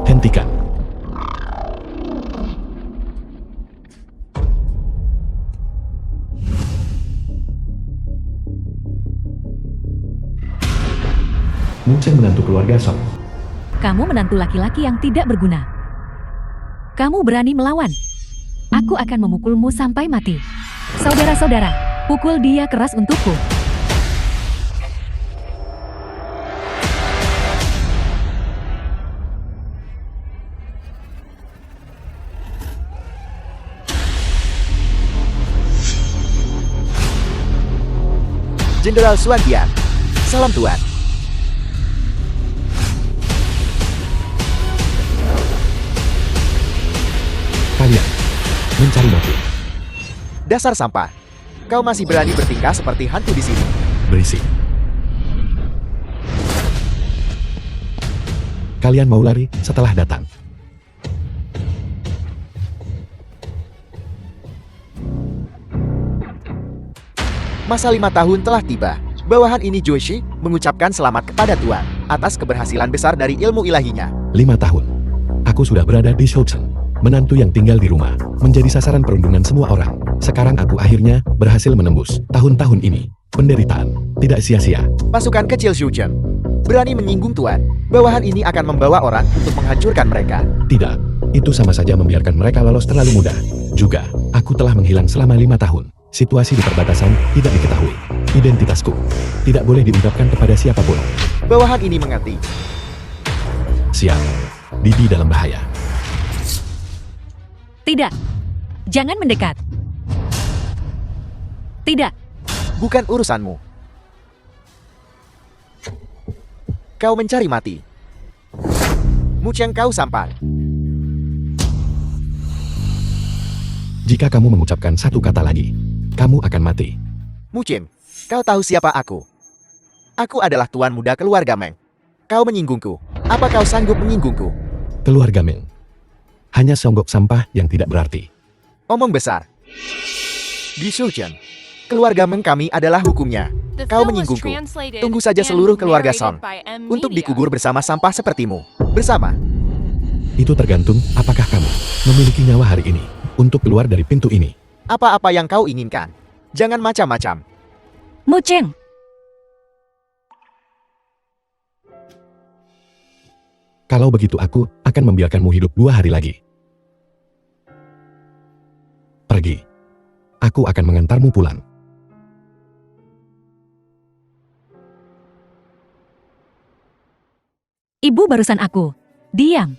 Hentikan. Mu Cheng menantu keluarga Song. Kamu menantu laki-laki yang tidak berguna. Kamu berani melawan. Aku akan memukulmu sampai mati. Saudara-saudara, pukul dia keras untukku. Jenderal Xuan Tian, salam Tuan. Kalian mencari mati. Dasar sampah. Kau masih berani bertingkah seperti hantu di sini. Berisik. Kalian mau lari setelah datang. Masa 5 tahun telah tiba. Bawahan ini Joshi mengucapkan selamat kepada Tuan atas keberhasilan besar dari ilmu ilahinya. 5 tahun. Aku sudah berada di Shoucheng. Menantu yang tinggal di rumah, menjadi sasaran perundungan semua orang. Sekarang aku akhirnya berhasil menembus tahun-tahun ini. Penderitaan tidak sia-sia. Pasukan kecil Shoucheng berani menyinggung Tuan. Bawahan ini akan membawa orang untuk menghancurkan mereka. Tidak, itu sama saja membiarkan mereka lolos terlalu mudah. Juga, aku telah menghilang selama 5 tahun. Situasi di perbatasan tidak diketahui. Identitasku tidak boleh diungkapkan kepada siapapun. Bawahan ini mengerti. Siap, Didi dalam bahaya. Tidak. Jangan mendekat. Tidak. Bukan urusanmu. Kau mencari mati. Mu Cheng, kau sampai. Jika kamu mengucapkan satu kata lagi, kamu akan mati. Mu Cheng, kau tahu siapa aku? Aku adalah tuan muda keluarga Meng. Kau menyinggungku. Apa kau sanggup menyinggungku? Keluarga Meng. Hanya songgok sampah yang tidak berarti. Omong besar. Di Shoucheng, keluarga Meng kami adalah hukumnya. Kau menyinggungku. Tunggu saja seluruh keluarga Song untuk dikubur bersama sampah sepertimu. Bersama. Itu tergantung apakah kamu memiliki nyawa hari ini untuk keluar dari pintu ini. Apa-apa yang kau inginkan. Jangan macam-macam. Mu Cheng. Kalau begitu aku akan membiarkanmu hidup 2 hari lagi. Pergi. Aku akan mengantarmu pulang. Ibu barusan aku. Diam.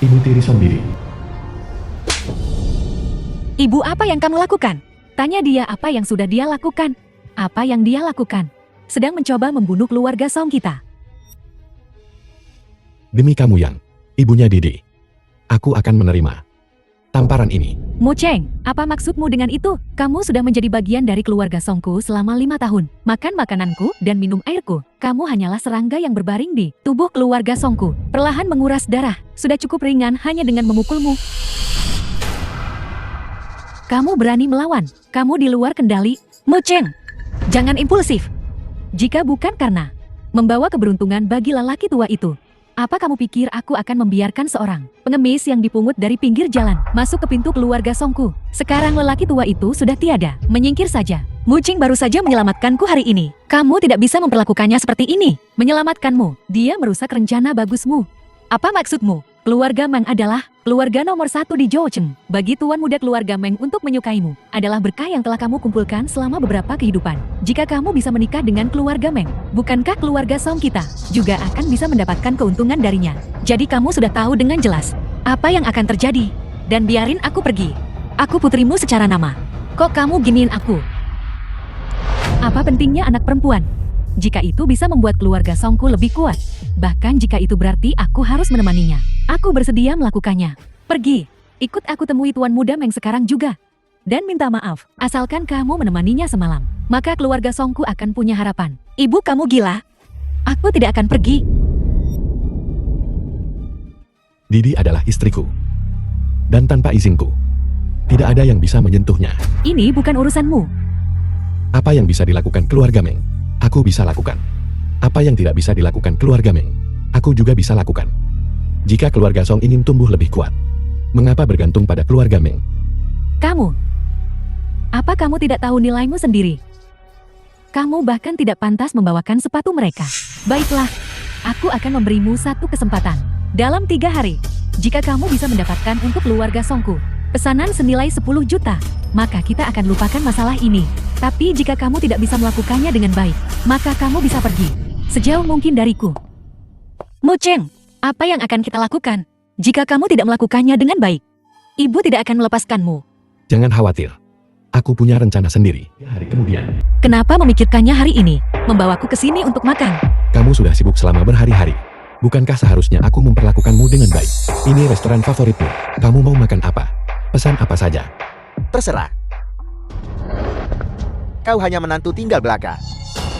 Ibu tiri sendiri. Ibu, apa yang kamu lakukan? Tanya dia apa yang sudah dia lakukan. Apa yang dia lakukan? Sedang mencoba membunuh keluarga Song kita. Demi kamu yang ibunya Didi, aku akan menerima tamparan ini. Mu Cheng, apa maksudmu dengan itu? Kamu sudah menjadi bagian dari keluarga Songku selama 5 tahun. Makan makananku dan minum airku. Kamu hanyalah serangga yang berbaring di tubuh keluarga Songku. Perlahan menguras darah. Sudah cukup ringan hanya dengan memukulmu. Kamu berani melawan. Kamu di luar kendali. Mu Cheng, jangan impulsif. Jika bukan karena membawa keberuntungan bagi lelaki tua itu, apa kamu pikir aku akan membiarkan seorang pengemis yang dipungut dari pinggir jalan masuk ke pintu keluarga Songku? Sekarang lelaki tua itu sudah tiada. Menyingkir saja. Mu Cheng baru saja menyelamatkanku hari ini. Kamu tidak bisa memperlakukannya seperti ini. Menyelamatkanmu, dia merusak rencana bagusmu. Apa maksudmu? Keluarga Meng adalah keluarga nomor 1 di Zhoucheng. Bagi tuan muda keluarga Meng untuk menyukaimu adalah berkah yang telah kamu kumpulkan selama beberapa kehidupan. Jika kamu bisa menikah dengan keluarga Meng, bukankah keluarga Song kita juga akan bisa mendapatkan keuntungan darinya? Jadi kamu sudah tahu dengan jelas apa yang akan terjadi. Dan biarin aku pergi. Aku putrimu secara nama. Kok kamu giniin aku? Apa pentingnya anak perempuan? Jika itu bisa membuat keluarga Songku lebih kuat. Bahkan jika itu berarti aku harus menemaninya. Aku bersedia melakukannya. Pergi. Ikut aku temui tuan muda Meng sekarang juga. Dan minta maaf, asalkan kamu menemaninya semalam. Maka keluarga Songku akan punya harapan. Ibu, kamu gila? Aku tidak akan pergi. Didi adalah istriku. Dan tanpa izinku, tidak ada yang bisa menyentuhnya. Ini bukan urusanmu. Apa yang bisa dilakukan keluarga Meng, aku bisa lakukan. Apa yang tidak bisa dilakukan keluarga Meng, aku juga bisa lakukan. Jika keluarga Song ingin tumbuh lebih kuat, mengapa bergantung pada keluarga Meng? Kamu. Apa kamu tidak tahu nilaimu sendiri? Kamu bahkan tidak pantas membawakan sepatu mereka. Baiklah, aku akan memberimu satu kesempatan. Dalam 3 hari, jika kamu bisa mendapatkan untuk keluarga Songku pesanan senilai 10 juta, maka kita akan lupakan masalah ini. Tapi jika kamu tidak bisa melakukannya dengan baik, maka kamu bisa pergi sejauh mungkin dariku. Mu Cheng, apa yang akan kita lakukan jika kamu tidak melakukannya dengan baik? Ibu tidak akan melepaskanmu. Jangan khawatir. Aku punya rencana sendiri. Hari kemudian, Kenapa memikirkannya hari ini? Membawaku ke sini untuk makan. kamu sudah sibuk selama berhari-hari. Bukankah seharusnya aku memperlakukanmu dengan baik? Ini restoran favoritmu. Kamu mau makan apa? Pesan apa saja. Terserah. Kau hanya menantu tinggal belaka.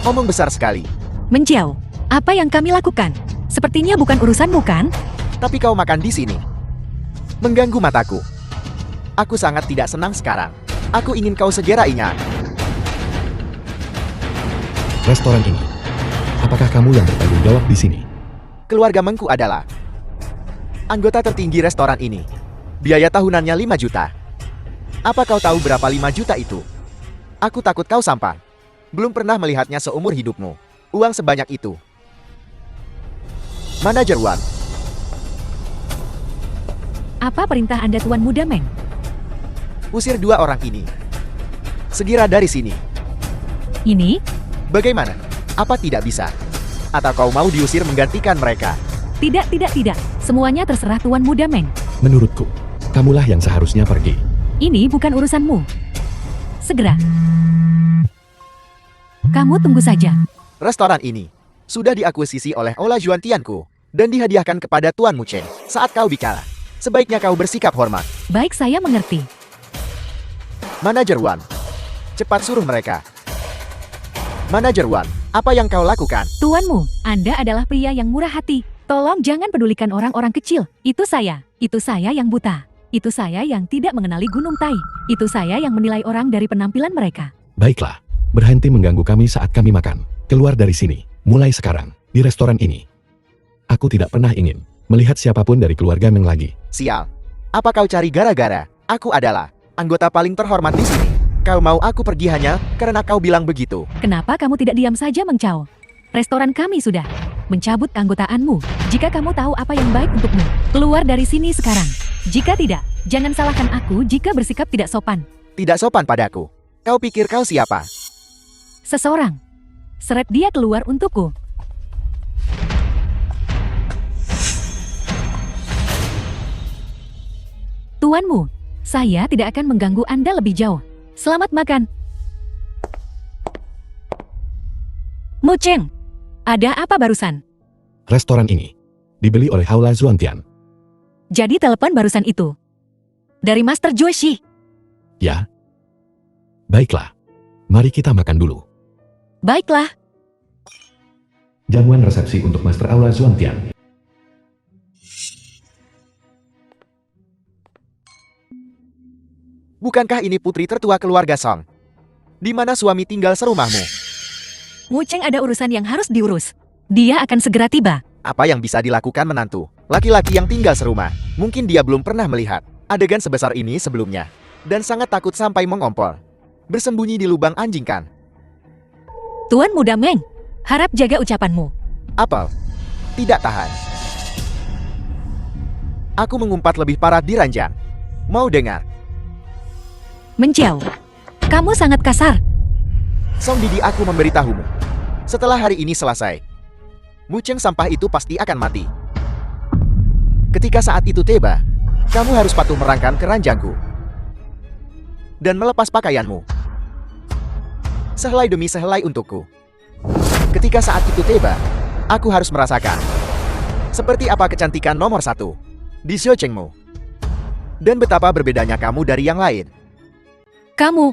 Ngomong besar sekali. Menjauh. Apa yang kami lakukan? Sepertinya bukan urusanmu kan? Tapi kau makan di sini. Mengganggu mataku. Aku sangat tidak senang sekarang. Aku ingin kau segera ingat. Restoran ini. Apakah kamu yang bertanggung jawab di sini? Keluarga Mengku adalah anggota tertinggi restoran ini. Biaya tahunannya 5 juta. Apa kau tahu berapa 5 juta itu? Aku takut kau sampah. Belum pernah melihatnya seumur hidupmu. Uang sebanyak itu. Manajer Wan, Apa perintah Anda Tuan Muda Meng? usir 2 orang ini. Segera dari sini. Ini? Bagaimana? Apa tidak bisa? Atau kau mau diusir menggantikan mereka? Tidak. Semuanya terserah Tuan Muda Meng. Menurutku, kamulah yang seharusnya pergi. Ini bukan urusanmu. Segera. Kamu tunggu saja. Restoran ini sudah diakuisisi oleh Ola Juantianku dan dihadiahkan kepada Tuan Mu Cheng saat kau bicara. Sebaiknya kau bersikap hormat. Baik, saya mengerti. Manajer Wan, cepat suruh mereka. Manajer Wan, apa yang kau lakukan? Tuanmu, Anda adalah pria yang murah hati. Tolong jangan pedulikan orang-orang kecil. Itu saya yang buta. Itu saya yang tidak mengenali Gunung Tai. Itu saya yang menilai orang dari penampilan mereka. Baiklah, berhenti mengganggu kami saat kami makan. Keluar dari sini, mulai sekarang, di restoran ini. Aku tidak pernah ingin melihat siapapun dari keluarga Meng lagi. Sial, apa kau cari gara-gara? Aku adalah anggota paling terhormat di sini. Kau mau aku pergi hanya karena kau bilang begitu. Kenapa kamu tidak diam saja, Meng Chao? Restoran kami sudah mencabut keanggotaanmu. Jika kamu tahu apa yang baik untukmu, keluar dari sini sekarang. Jika tidak, jangan salahkan aku jika bersikap tidak sopan. Tidak sopan padaku. Kau pikir kau siapa? Seseorang. Seret dia keluar untukku. Tuanmu, saya tidak akan mengganggu Anda lebih jauh. Selamat makan. Mu Cheng, ada apa barusan? Restoran ini dibeli oleh Aula Zuantian. Jadi telepon barusan itu dari Master Joshi. Ya. Baiklah. Mari kita makan dulu. Baiklah. Jamuan resepsi untuk Master Aula Zuantian. Bukankah ini putri tertua keluarga Song? Di mana suami tinggal serumahmu? Mu Cheng ada urusan yang harus diurus. Dia akan segera tiba. Apa yang bisa dilakukan menantu? Laki-laki yang tinggal serumah. Mungkin dia belum pernah melihat adegan sebesar ini sebelumnya. Dan sangat takut sampai mengompol. Bersembunyi di lubang anjing kan? Tuan Muda Meng, harap jaga ucapanmu. Apel, tidak tahan. Aku mengumpat lebih parah di ranjang. Mau dengar? Menjauh. Kamu sangat kasar. Song Didi, aku memberitahumu. Setelah hari ini selesai, Mu Cheng sampah itu pasti akan mati. Ketika saat itu tiba, kamu harus patuh merangkak ke ranjangku. Dan melepas pakaianmu. Sehelai demi sehelai untukku. Ketika saat itu tiba, aku harus merasakan seperti apa kecantikan nomor 1 di Xiao Chengmu. Dan betapa berbedanya kamu dari yang lain. Kamu,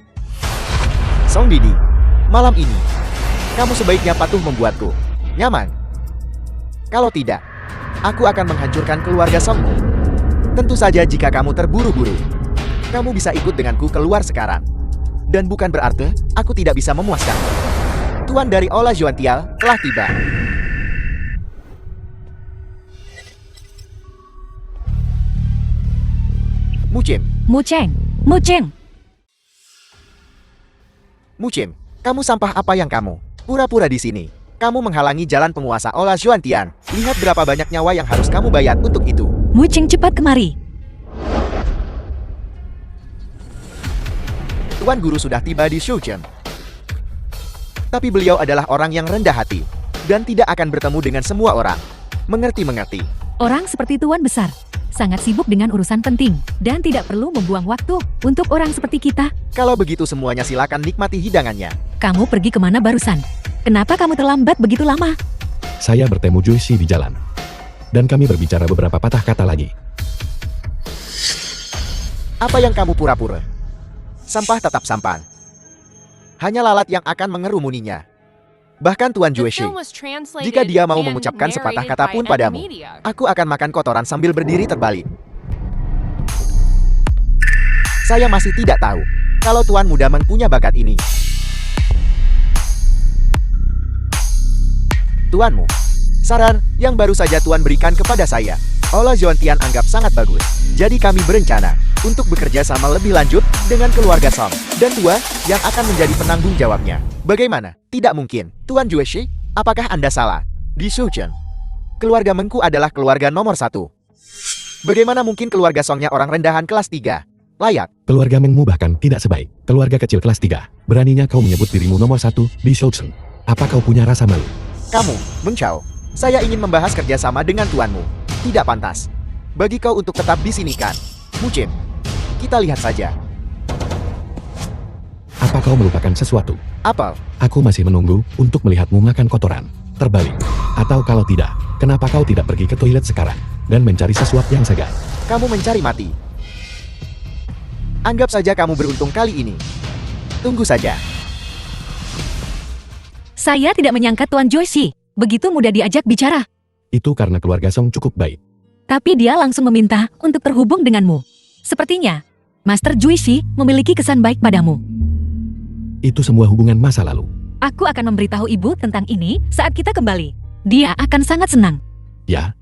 Song Didi, malam ini, kamu sebaiknya patuh membuatku nyaman. Kalau tidak, aku akan menghancurkan keluarga Songmu. Tentu saja jika kamu terburu-buru. Kamu bisa ikut denganku keluar sekarang. Dan bukan berarti aku tidak bisa memuaskanmu. Tuan dari Ola Juantial telah tiba. Mucim, Mucheng, Mucheng. Mucim, kamu sampah apa yang kamu? Pura-pura di sini. Kamu menghalangi jalan penguasa Ola Xuantian. Lihat berapa banyak nyawa yang harus kamu bayar untuk itu. Mucheng cepat kemari. Tuan Guru sudah tiba di Shoucheng. Tapi beliau adalah orang yang rendah hati dan tidak akan bertemu dengan semua orang. Mengerti-mengerti. Orang seperti Tuan Besar sangat sibuk dengan urusan penting dan tidak perlu membuang waktu untuk orang seperti kita. Kalau begitu semuanya silakan nikmati hidangannya. Kamu pergi kemana barusan? Kenapa kamu terlambat begitu lama? Saya bertemu Juicy di jalan. Dan kami berbicara beberapa patah kata lagi. Apa yang kamu pura-pura? Sampah tetap sampah. Hanya lalat yang akan mengerumuninya. Bahkan Tuan Jueshi, jika dia mau mengucapkan sepatah kata pun padamu, aku akan makan kotoran sambil berdiri terbalik. Saya masih tidak tahu kalau Tuan Muda Meng punya bakat ini. Tuanmu, saran yang baru saja Tuan berikan kepada saya, Ola Xuantian anggap sangat bagus. Jadi kami berencana untuk bekerja sama lebih lanjut dengan keluarga Song dan Tua yang akan menjadi penanggung jawabnya. Bagaimana? Tidak mungkin. Tuan Jueshi, apakah Anda salah? Di Shoucheng, keluarga Mengku adalah keluarga nomor 1. Bagaimana mungkin keluarga Songnya orang rendahan kelas 3? Layak. Keluarga Mengmu bahkan tidak sebaik keluarga kecil kelas 3. Beraninya kau menyebut dirimu nomor 1 di Shoucheng. Apa kau punya rasa malu? Kamu, Meng Chao, saya ingin membahas kerjasama dengan tuanmu. Tidak pantas bagi kau untuk tetap di sini kan? Mucim, kita lihat saja. Apa kau melupakan sesuatu? Apa? Aku masih menunggu untuk melihatmu makan kotoran. Terbalik. Atau kalau tidak, kenapa kau tidak pergi ke toilet sekarang dan mencari sesuatu yang segar? Kamu mencari mati. Anggap saja kamu beruntung kali ini. Tunggu saja. Saya tidak menyangka Tuan Jueshi begitu mudah diajak bicara. Itu karena keluarga Song cukup baik. Tapi dia langsung meminta untuk terhubung denganmu. Sepertinya, Master Jueshi memiliki kesan baik padamu. Itu semua hubungan masa lalu. Aku akan memberitahu ibu tentang ini saat kita kembali. Dia akan sangat senang. Ya,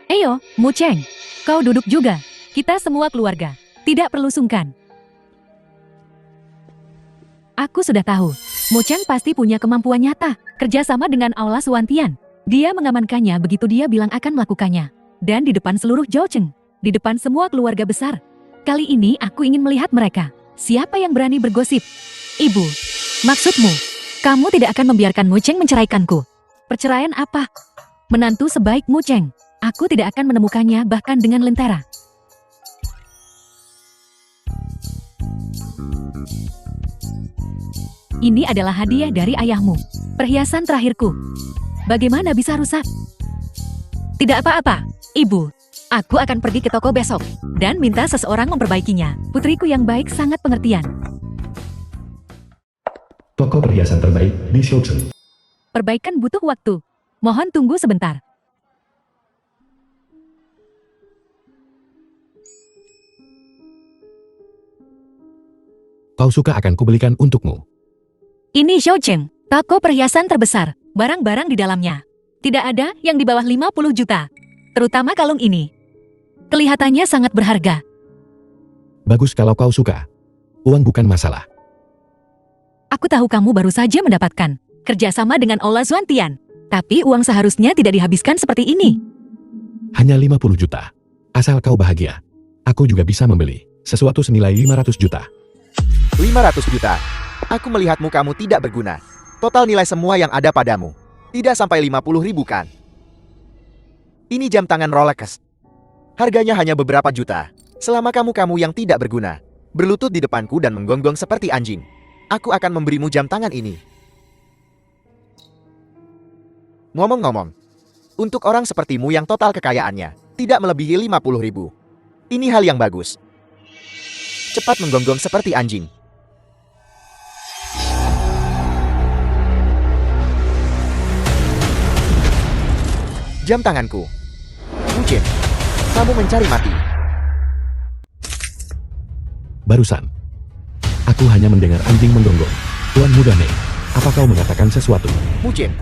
Ayo, Mucheng, kau duduk juga. Kita semua keluarga. Tidak perlu sungkan. Aku sudah tahu, Mucheng pasti punya kemampuan nyata, kerjasama dengan Aula Xuantian. Dia mengamankannya begitu dia bilang akan melakukannya. Dan di depan seluruh Zhoucheng, di depan semua keluarga besar. Kali ini aku ingin melihat mereka. Siapa yang berani bergosip? Ibu, maksudmu, kamu tidak akan membiarkan Mucheng menceraikanku. Perceraian apa? Menantu sebaik Mucheng, aku tidak akan menemukannya bahkan dengan lentera. Ini adalah hadiah dari ayahmu. Perhiasan terakhirku. Bagaimana bisa rusak? Tidak apa-apa, Ibu. Aku akan pergi ke toko besok dan minta seseorang memperbaikinya. Putriku yang baik sangat pengertian. toko perhiasan terbaik di Shoucheng. Perbaikan butuh waktu. Mohon tunggu sebentar. Kau suka akan kubelikan untukmu. Ini Shoucheng, toko perhiasan terbesar. Barang-barang di dalamnya. Tidak ada yang di bawah 50 juta. Terutama kalung ini. Kelihatannya sangat berharga. Bagus kalau kau suka. Uang bukan masalah. Aku tahu kamu baru saja mendapatkan kerjasama dengan Aula Xuantian. Tapi uang seharusnya tidak dihabiskan seperti ini. Hanya 50 juta. Asal kau bahagia. Aku juga bisa membeli sesuatu senilai 500 juta. 500 juta. Aku melihatmu kamu tidak berguna. Total nilai semua yang ada padamu. Tidak sampai 50 ribu kan? Ini jam tangan Rolex. Harganya hanya beberapa juta. Selama kamu yang tidak berguna, berlutut di depanku dan menggonggong seperti anjing, aku akan memberimu jam tangan ini. Ngomong-ngomong, untuk orang sepertimu yang total kekayaannya tidak melebihi 50 ribu, ini hal yang bagus. Cepat menggonggong seperti anjing. Jam tanganku. Mucin, kamu mencari mati. Barusan, aku hanya mendengar anjing menggonggong. Tuan Muda Meng, apa kau mengatakan sesuatu? Mucin,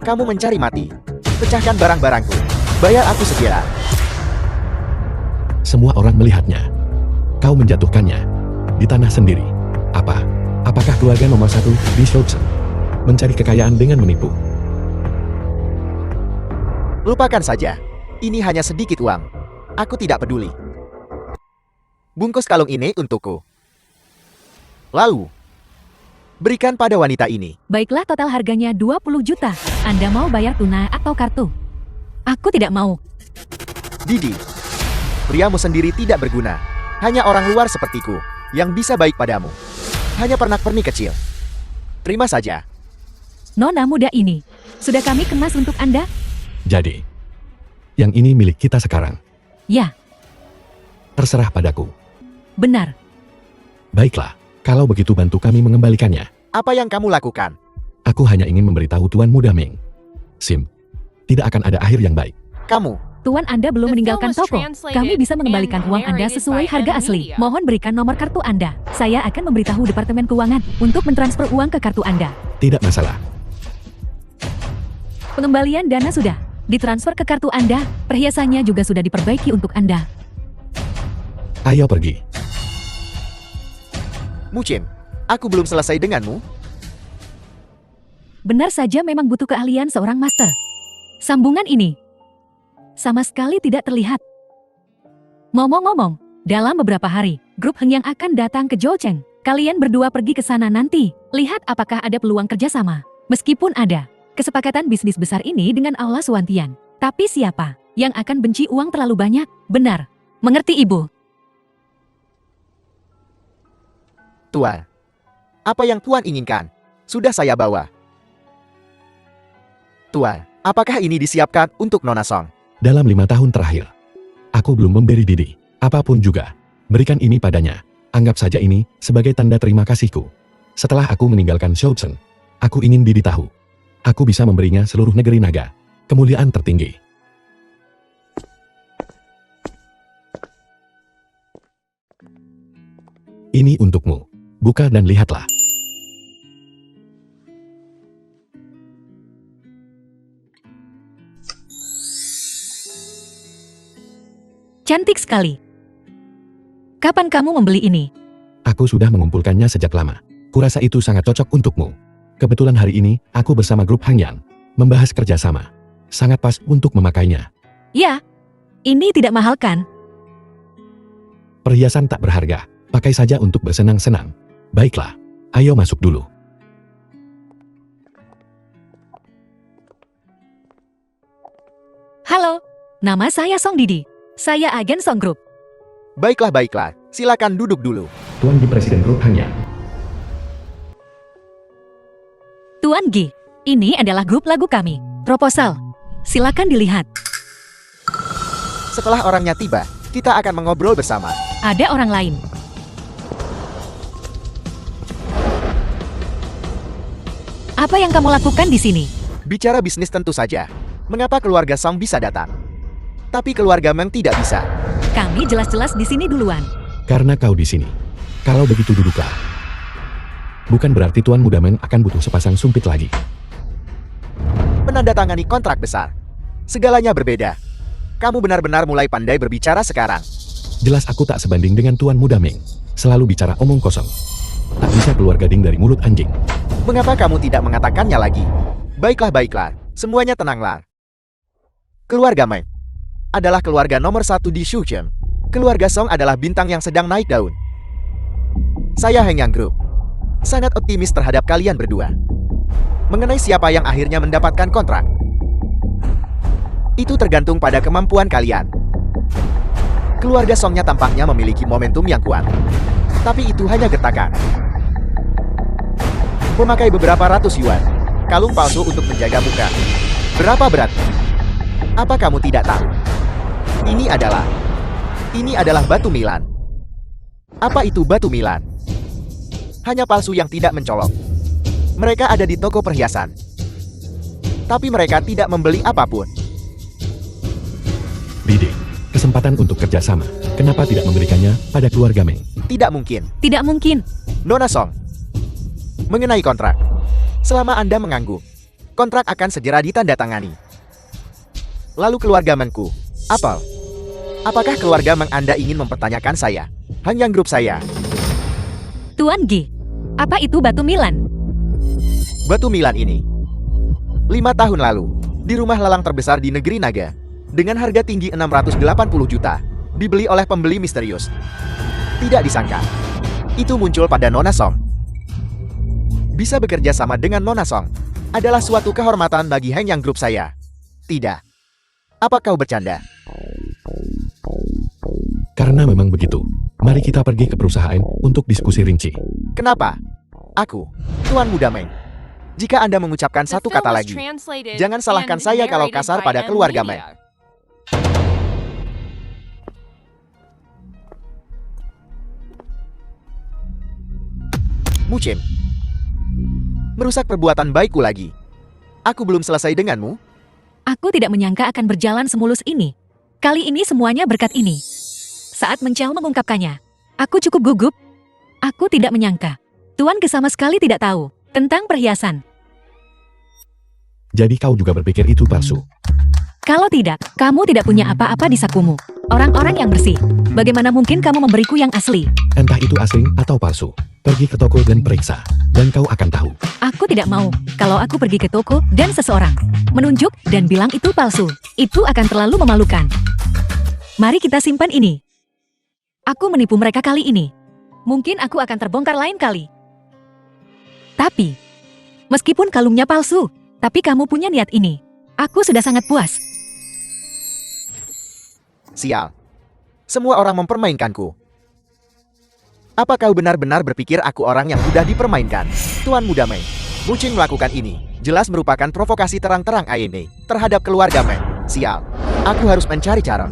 kamu mencari mati. Pecahkan barang-barangku. Bayar aku segera. Semua orang melihatnya. Kau menjatuhkannya di tanah sendiri. Apakah keluarga nomor 1 di Shoucheng mencari kekayaan dengan menipu? Lupakan saja. Ini hanya sedikit uang. Aku tidak peduli. Bungkus kalung ini untukku. Lalu, berikan pada wanita ini. Baiklah, total harganya 20 juta. Anda mau bayar tunai atau kartu? Aku tidak mau. Didi, priamu sendiri tidak berguna. Hanya orang luar sepertiku yang bisa baik padamu. Hanya pernak-pernik kecil. Terima saja. Nona muda ini, sudah kami kemas untuk Anda? Jadi, yang ini milik kita sekarang. Ya, Terserah padaku. benar. Baiklah, kalau begitu bantu kami mengembalikannya. Apa yang kamu lakukan? Aku hanya ingin memberitahu Tuan Muda Ming. Sim, tidak akan ada akhir yang baik. Kamu. Tuan Anda belum meninggalkan toko. Kami bisa mengembalikan uang Anda sesuai harga asli. Mohon berikan nomor kartu Anda. Saya akan memberitahu Departemen Keuangan untuk mentransfer uang ke kartu Anda. Tidak masalah. Pengembalian dana sudah ditransfer ke kartu Anda. Perhiasannya juga sudah diperbaiki untuk Anda. Ayo pergi. Mucin, aku belum selesai denganmu. Benar saja memang butuh keahlian seorang master. Sambungan ini sama sekali tidak terlihat. Ngomong-ngomong, dalam beberapa hari, grup Heng yang akan datang ke Zhoucheng. Kalian berdua pergi ke sana nanti. Lihat apakah ada peluang kerjasama. Meskipun ada kesepakatan bisnis besar ini dengan Aula Suantian. Tapi siapa yang akan benci uang terlalu banyak? Benar. Mengerti, Ibu? Tuan, apa yang Tuan inginkan? Sudah saya bawa. Tuan, apakah ini disiapkan untuk Nona Song? Dalam 5 tahun terakhir, aku belum memberi Didi apapun juga. Berikan ini padanya. Anggap saja ini sebagai tanda terima kasihku. Setelah aku meninggalkan Shoucheng, aku ingin Didi tahu. Aku bisa memberinya seluruh negeri naga. Kemuliaan tertinggi. Ini untukmu. Buka dan lihatlah. Cantik sekali. Kapan kamu membeli ini? Aku sudah mengumpulkannya sejak lama. Kurasa itu sangat cocok untukmu. Kebetulan hari ini, aku bersama grup Hangyang membahas kerjasama. Sangat pas untuk memakainya. Ya, ini tidak mahal kan? Perhiasan tak berharga. Pakai saja untuk bersenang-senang. Baiklah, ayo masuk dulu. Halo, nama saya Song Didi. Saya agen Song Group. Baiklah, baiklah. Silakan duduk dulu. Tuan Di Presiden Grup Hangyang. Tuan Gi, ini adalah grup lagu kami. Proposal. Silakan dilihat. Setelah orangnya tiba, kita akan mengobrol bersama. Ada orang lain. Apa yang kamu lakukan di sini? Bicara bisnis tentu saja. Mengapa keluarga Song bisa datang? Tapi keluarga Meng tidak bisa. Kami jelas-jelas di sini duluan. Karena kau di sini. Kalau begitu duduklah. Bukan berarti Tuan Muda Meng akan butuh sepasang sumpit lagi. Menandatangani kontrak besar. Segalanya berbeda. Kamu benar-benar mulai pandai berbicara sekarang. Jelas aku tak sebanding dengan Tuan Muda Meng. Selalu bicara omong kosong. Tak bisa keluar gading dari mulut anjing. Mengapa kamu tidak mengatakannya lagi? Baiklah, baiklah. Semuanya tenanglah. Keluarga Meng adalah keluarga nomor 1 di Shoucheng. Keluarga Song adalah bintang yang sedang naik daun. Saya Hangyang Group sangat optimis terhadap kalian berdua. Mengenai siapa yang akhirnya mendapatkan kontrak, itu tergantung pada kemampuan kalian. Keluarga Songnya tampaknya memiliki momentum yang kuat. Tapi itu hanya getakan. Memakai beberapa ratus yuan, kalung palsu untuk menjaga muka. Berapa beratnya? Apa kamu tidak tahu? Ini adalah batu Milan. Apa itu batu Milan? Hanya palsu yang tidak mencolok. Mereka ada di toko perhiasan. Tapi mereka tidak membeli apapun. Didi, kesempatan untuk kerjasama. Kenapa tidak memberikannya pada keluarga Meng? Tidak mungkin. Tidak mungkin. Nona Song. Mengenai kontrak. Selama Anda mengangguk, kontrak akan segera ditandatangani. Lalu keluarga Mengku, Apakah keluarga Meng Anda ingin mempertanyakan saya? Hanyang grup saya. Tuan Gi, apa itu batu Milan? Batu Milan ini 5 tahun lalu, di rumah lelang terbesar di negeri naga, dengan harga tinggi 680 juta, dibeli oleh pembeli misterius. Tidak disangka, itu muncul pada Nona Song. Bisa bekerja sama dengan Nona Song adalah suatu kehormatan bagi Hanyang grup saya. Tidak. Apa kau bercanda? Karena memang begitu, mari kita pergi ke perusahaan untuk diskusi rinci. Kenapa? Aku, Tuan Muda Meng. Jika Anda mengucapkan satu kata lagi, jangan salahkan saya kalau kasar pada keluarga Meng. Mucim, merusak perbuatan baikku lagi. Aku belum selesai denganmu. Aku tidak menyangka akan berjalan semulus ini. Kali ini semuanya berkat ini. Saat Mencel mengungkapkannya, aku cukup gugup. Aku tidak menyangka. Tuan Ge sama sekali tidak tahu tentang perhiasan. Jadi kau juga berpikir itu palsu? Kalau tidak, kamu tidak punya apa-apa di sakumu. Orang-orang yang bersih. Bagaimana mungkin kamu memberiku yang asli? Entah itu asli atau palsu. Pergi ke toko dan periksa, dan kau akan tahu. Aku tidak mau. Kalau aku pergi ke toko dan seseorang menunjuk dan bilang itu palsu, itu akan terlalu memalukan. Mari kita simpan ini. Aku menipu mereka kali ini. Mungkin aku akan terbongkar lain kali. Tapi, meskipun kalungnya palsu, tapi kamu punya niat ini. Aku sudah sangat puas. Sial. Semua orang mempermainkanku. Apa kau benar-benar berpikir aku orang yang mudah dipermainkan? Tuan Muda Meng, Mucing melakukan ini jelas merupakan provokasi terang-terang ANE terhadap keluarga Meng. Sial. Aku harus mencari cara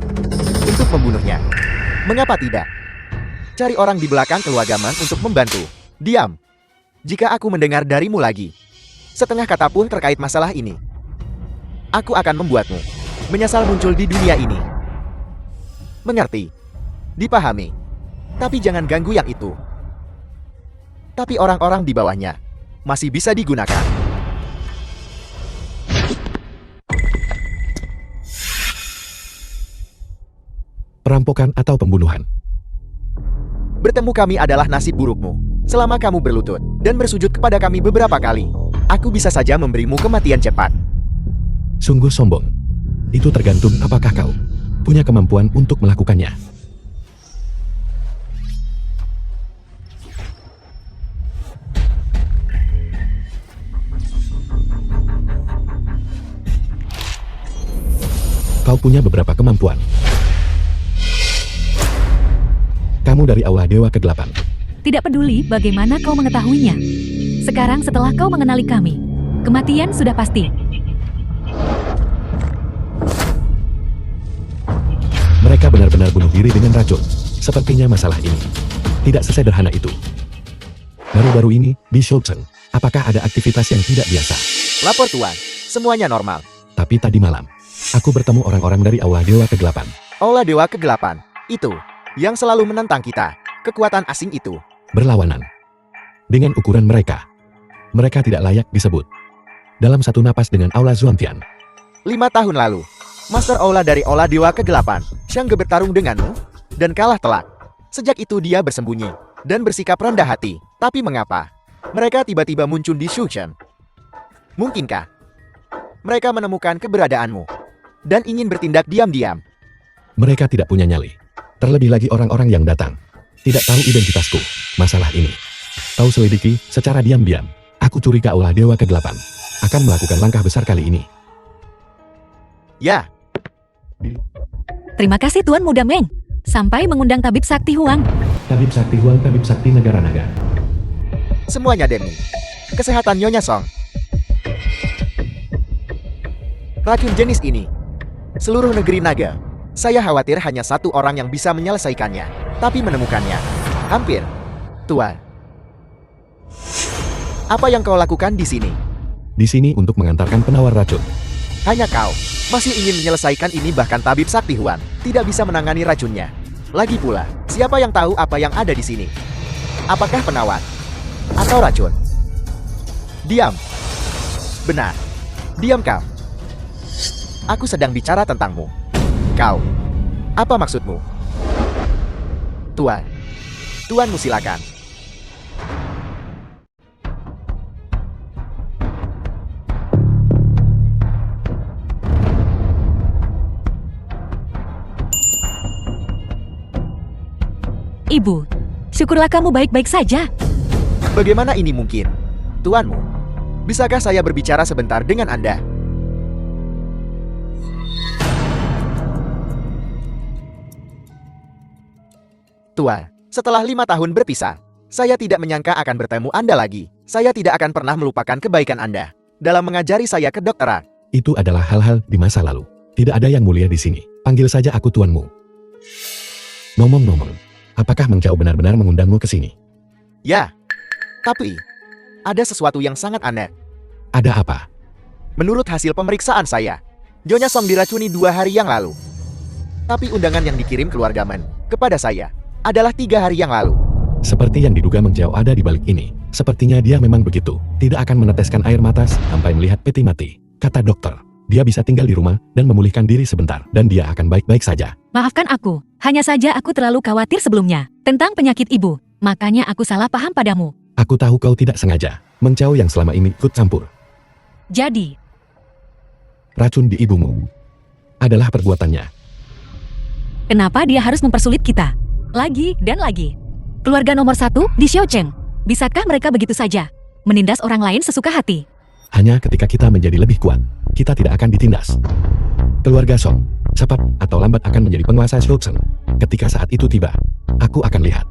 untuk membunuhnya. Mengapa tidak? Cari orang di belakang keluarga Meng untuk membantu. Diam. Jika aku mendengar darimu lagi setengah kata pun terkait masalah ini, aku akan membuatmu menyesal muncul di dunia ini. Mengerti? Dipahami? Tapi jangan ganggu yang itu. Tapi orang-orang di bawahnya masih bisa digunakan. Perampokan atau pembunuhan. Bertemu kami adalah nasib burukmu. Selama kamu berlutut dan bersujud kepada kami beberapa kali, aku bisa saja memberimu kematian cepat. Sungguh sombong. Itu tergantung apakah kau punya kemampuan untuk melakukannya. Kau punya beberapa kemampuan. Kamu dari Aula Dewa Kegelapan. Tidak peduli bagaimana kau mengetahuinya. Sekarang setelah kau mengenali kami, kematian sudah pasti. Mereka benar-benar bunuh diri dengan racun. Sepertinya masalah ini tidak sesederhana itu. Baru-baru ini, di Shoucheng, apakah ada aktivitas yang tidak biasa? Lapor Tuan, semuanya normal. Tapi tadi malam, aku bertemu orang-orang dari Aula Dewa Kegelapan. Aula Dewa Kegelapan, itu yang selalu menentang kita. Kekuatan asing itu Berlawanan. Dengan ukuran mereka, mereka tidak layak disebut dalam satu napas dengan Aula Zuantian. 5 tahun lalu, Master Aula dari Aula Dewa Kegelapan, Shangge bertarung denganmu dan kalah telak. Sejak itu dia bersembunyi dan bersikap rendah hati. Tapi mengapa mereka tiba-tiba muncul di Shoucheng? Mungkinkah mereka menemukan keberadaanmu dan ingin bertindak diam-diam? Mereka tidak punya nyali. Terlebih lagi orang-orang yang datang tidak tahu identitasku. Masalah ini kau selidiki secara diam-diam. Aku curiga Aula Dewa Kegelapan akan melakukan langkah besar kali ini. Ya. Terima kasih Tuan Muda Meng. Sampai mengundang Tabib Sakti Huang. Tabib Sakti Huang, Tabib Sakti Negara Naga. Semuanya demi kesehatan Nyonya Song. Racun jenis ini, seluruh negeri naga. Saya khawatir hanya satu orang yang bisa menyelesaikannya, tapi menemukannya hampir. Tuan, apa yang kau lakukan di sini? Di sini untuk mengantarkan penawar racun. Hanya kau masih ingin menyelesaikan ini, bahkan Tabib Sakti Huan tidak bisa menangani racunnya. Lagi pula, siapa yang tahu apa yang ada di sini? Apakah penawar atau racun? Diam. Benar. Diam kau. Aku sedang bicara tentangmu. Kau Apa maksudmu? Tuan. Tuanmu silakan. Ibu, syukurlah kamu baik-baik saja. Bagaimana ini mungkin? Tuanmu, bisakah saya berbicara sebentar dengan Anda? Tuan, setelah 5 tahun berpisah, saya tidak menyangka akan bertemu Anda lagi. Saya tidak akan pernah melupakan kebaikan Anda dalam mengajari saya kedokteran. Itu adalah hal-hal di masa lalu. Tidak ada yang mulia di sini. Panggil saja aku tuanmu. Ngomong-ngomong, apakah Meng Chao benar-benar mengundangmu ke sini? Ya, tapi ada sesuatu yang sangat aneh. Ada apa? Menurut hasil pemeriksaan saya, Nyonya Song diracuni 2 hari yang lalu. Tapi undangan yang dikirim keluarga Men kepada saya adalah 3 hari yang lalu. Seperti yang diduga Meng Chao ada di balik ini. Sepertinya dia memang begitu. Tidak akan meneteskan air mata sampai melihat peti mati. Kata dokter, dia bisa tinggal di rumah dan memulihkan diri sebentar. Dan dia akan baik-baik saja. Maafkan aku, hanya saja aku terlalu khawatir sebelumnya tentang penyakit ibu. Makanya aku salah paham padamu. Aku tahu kau tidak sengaja. Meng Chao yang selama ini ikut campur. Jadi, Racun di ibumu adalah perbuatannya. kenapa dia harus mempersulit kita? Lagi dan lagi. Keluarga nomor 1 di Xiaocheng. Bisakah mereka begitu saja menindas orang lain sesuka hati? Hanya ketika kita menjadi lebih kuat, kita tidak akan ditindas. Keluarga Song, cepat atau lambat akan menjadi penguasa Xiaocheng. Ketika saat itu tiba, aku akan lihat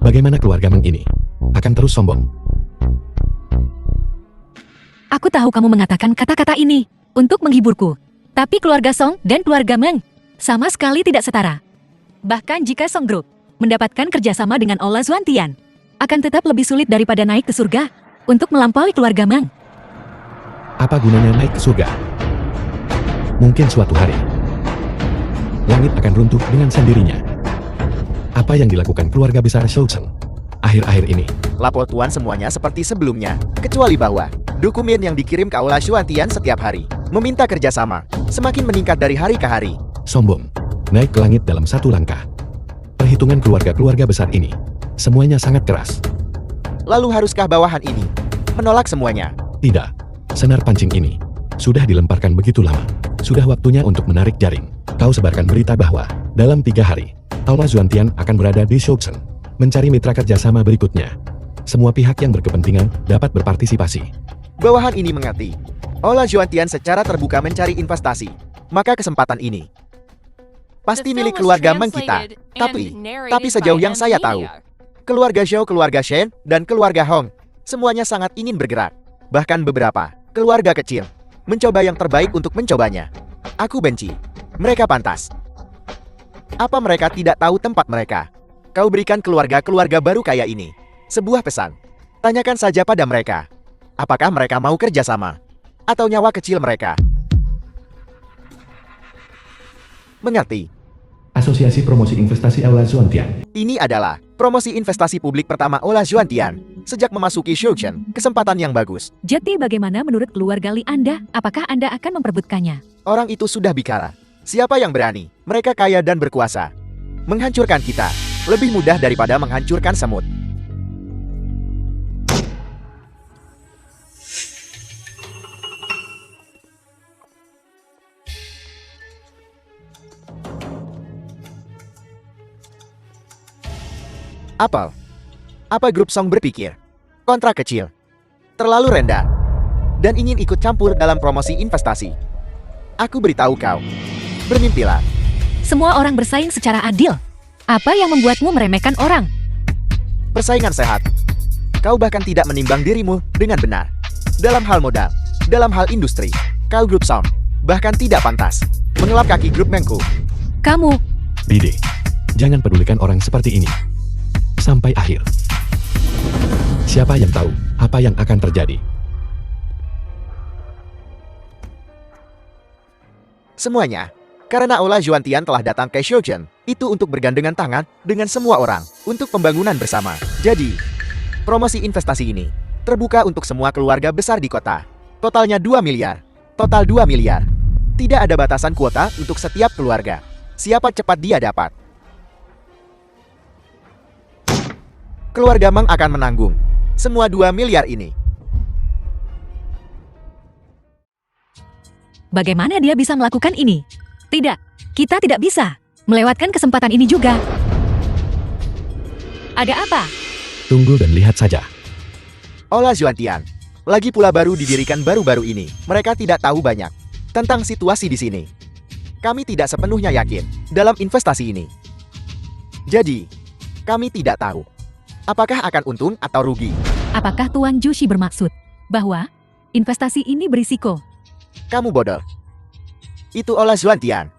bagaimana keluarga Meng ini akan terus sombong. Aku tahu kamu mengatakan kata-kata ini untuk menghiburku. Tapi keluarga Song dan keluarga Meng sama sekali tidak setara. Bahkan jika Song Group mendapatkan kerjasama dengan Ola Zuantian, akan tetap lebih sulit daripada naik ke surga untuk melampaui keluarga Meng. Apa gunanya naik ke surga? Mungkin suatu hari, langit akan runtuh dengan sendirinya. Apa yang dilakukan keluarga besar Xiaocheng akhir-akhir ini? Lapor Tuan semuanya seperti sebelumnya, kecuali bahwa dokumen yang dikirim ke Aula Xuantian setiap hari meminta kerjasama semakin meningkat dari hari ke hari. Sombong, naik ke langit dalam satu langkah. Perhitungan keluarga-keluarga besar ini, semuanya sangat keras. Lalu haruskah bawahan ini menolak semuanya? Tidak, senar pancing ini sudah dilemparkan begitu lama. Sudah waktunya untuk menarik jaring. Kau sebarkan berita bahwa dalam 3 hari, Aula Zuantian akan berada di Xiaocheng, mencari mitra kerjasama berikutnya. Semua pihak yang berkepentingan dapat berpartisipasi. Bawahan ini mengerti. Aula Xuantian secara terbuka mencari investasi. Maka kesempatan ini pasti milik keluarga Meng kita. Tapi sejauh yang saya tahu, keluarga Zhou, keluarga Shen, dan keluarga Hong semuanya sangat ingin bergerak. Bahkan beberapa keluarga kecil mencoba yang terbaik untuk mencobanya. Aku benci. Mereka pantas. Apa mereka tidak tahu tempat mereka? Kau berikan keluarga-keluarga baru kaya ini sebuah pesan. Tanyakan saja pada mereka. Apakah mereka mau kerjasama? Atau nyawa kecil mereka? Mengerti? Asosiasi Promosi Investasi Aula Zuantian. Ini adalah promosi investasi publik pertama Aula Xuantian. Sejak memasuki Xiaocheng, kesempatan yang bagus. Jadi bagaimana menurut keluarga Li Anda? Apakah Anda akan memperebutkannya? Orang itu sudah bicara. Siapa yang berani? Mereka kaya dan berkuasa. Menghancurkan kita lebih mudah daripada menghancurkan semut. Apa grup Song berpikir? Kontrak kecil, terlalu rendah, dan ingin ikut campur dalam promosi investasi. Aku beritahu kau, bermimpilah. Semua orang bersaing secara adil. Apa yang membuatmu meremehkan orang? Persaingan sehat. Kau bahkan tidak menimbang dirimu dengan benar. Dalam hal modal, dalam hal industri, kau grup Song bahkan tidak pantas mengelap kaki grup Mengku. Kamu, Dide, jangan pedulikan orang seperti ini sampai akhir. Siapa yang tahu apa yang akan terjadi? Semuanya, karena Aula Xuantian telah datang ke Xiaocheng, itu untuk bergandengan tangan dengan semua orang untuk pembangunan bersama. Jadi, promosi investasi ini terbuka untuk semua keluarga besar di kota. Totalnya 2 miliar. Total 2 miliar. Tidak ada batasan kuota untuk setiap keluarga. Siapa cepat dia dapat. Keluarga Meng akan menanggung semua 2 miliar ini. Bagaimana dia bisa melakukan ini? Tidak, kita tidak bisa melewatkan kesempatan ini juga. Ada apa? Tunggu dan lihat saja. Ola Juantian, lagi pula baru didirikan baru-baru ini. Mereka tidak tahu banyak tentang situasi di sini. Kami tidak sepenuhnya yakin dalam investasi ini. Jadi, kami tidak tahu apakah akan untung atau rugi. Apakah Tuan Jushi bermaksud bahwa investasi ini berisiko? Kamu bodoh. Itu Ola Juantian.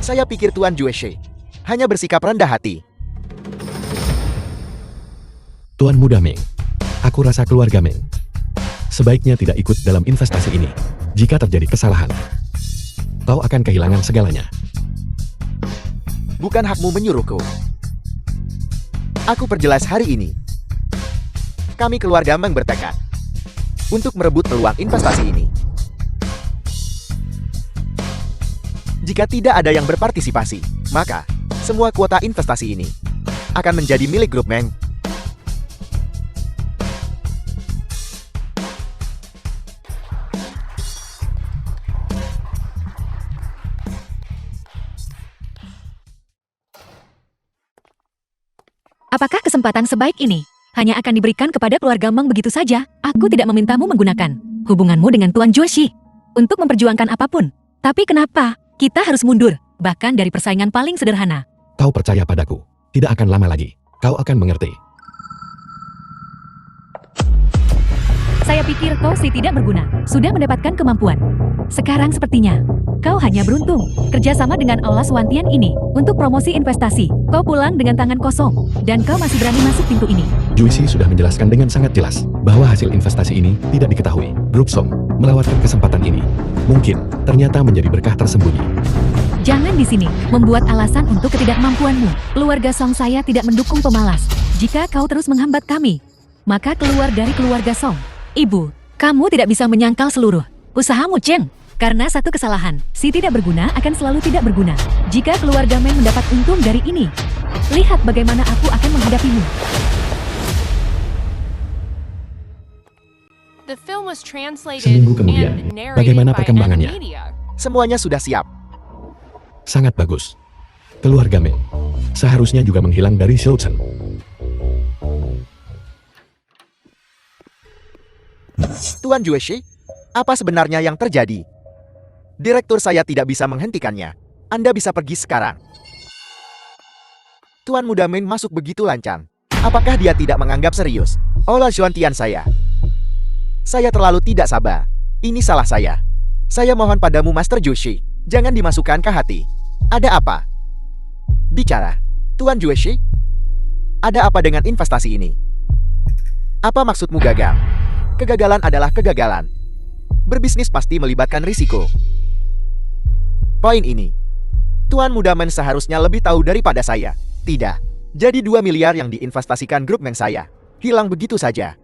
Saya pikir Tuan Jueshi hanya bersikap rendah hati. Tuan Muda Meng, aku rasa keluarga Meng sebaiknya tidak ikut dalam investasi ini. Jika terjadi kesalahan, kau akan kehilangan segalanya. Bukan hakmu menyuruhku. Aku perjelas hari ini. Kami keluarga Meng bertekad untuk merebut peluang investasi ini. Jika tidak ada yang berpartisipasi, maka semua kuota investasi ini akan menjadi milik grup Meng. Apakah kesempatan sebaik ini hanya akan diberikan kepada keluarga Meng begitu saja? Aku tidak memintamu menggunakan hubunganmu dengan Tuan Jueshi untuk memperjuangkan apapun. Tapi kenapa kita harus mundur, bahkan dari persaingan paling sederhana? Kau percaya padaku, tidak akan lama lagi. Kau akan mengerti. Saya pikir kau sih tidak berguna, sudah mendapatkan kemampuan. Sekarang sepertinya kau hanya beruntung kerjasama dengan Ola Juantian ini untuk promosi investasi. Kau pulang dengan tangan kosong, dan kau masih berani masuk pintu ini. Juicy sudah menjelaskan dengan sangat jelas bahwa hasil investasi ini tidak diketahui. Grup Song melewatkan kesempatan ini. Mungkin ternyata menjadi berkah tersembunyi. Jangan di sini membuat alasan untuk ketidakmampuanmu. Keluarga Song saya tidak mendukung pemalas. Jika kau terus menghambat kami, maka keluar dari keluarga Song. Ibu, kamu tidak bisa menyangkal seluruh usahamu, Cheng. Karena satu kesalahan, si tidak berguna akan selalu tidak berguna. Jika keluarga Meng mendapat untung dari ini, lihat bagaimana aku akan menghadapimu. Seminggu kemudian, bagaimana perkembangannya? Semuanya sudah siap. Sangat bagus. Keluarga Meng seharusnya juga menghilang dari Shouchen. Tuan Jueshi, apa sebenarnya yang terjadi? Direktur saya tidak bisa menghentikannya. Anda bisa pergi sekarang. Tuan Muda Meng masuk begitu lancang. Apakah dia tidak menganggap serius Ola Juantian saya? Saya terlalu tidak sabar. Ini salah saya. Saya mohon padamu Master Jueshi, jangan dimasukkan ke hati. Ada apa? Bicara, Tuan Jueshi. Ada apa dengan investasi ini? Apa maksudmu gagal? Kegagalan adalah kegagalan. Berbisnis pasti melibatkan risiko. Poin ini, Tuan Muda Meng seharusnya lebih tahu daripada saya. Tidak. Jadi 2 miliar yang diinvestasikan grup Meng saya hilang begitu saja.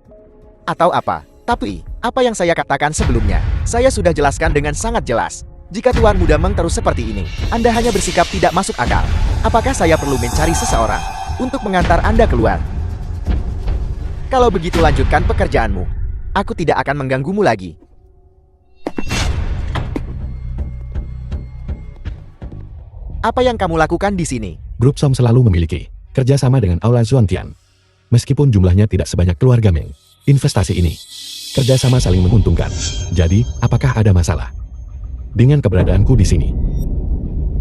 Atau apa? Tapi, apa yang saya katakan sebelumnya, saya sudah jelaskan dengan sangat jelas. Jika Tuan Muda Meng terus seperti ini, Anda hanya bersikap tidak masuk akal. Apakah saya perlu mencari seseorang untuk mengantar Anda keluar? Kalau begitu lanjutkan pekerjaanmu. Aku tidak akan mengganggumu lagi. Apa yang kamu lakukan di sini? Grup Song selalu memiliki kerjasama dengan Ola Juantian. Meskipun jumlahnya tidak sebanyak keluarga Meng, investasi ini kerjasama saling menguntungkan. Jadi, apakah ada masalah dengan keberadaanku di sini?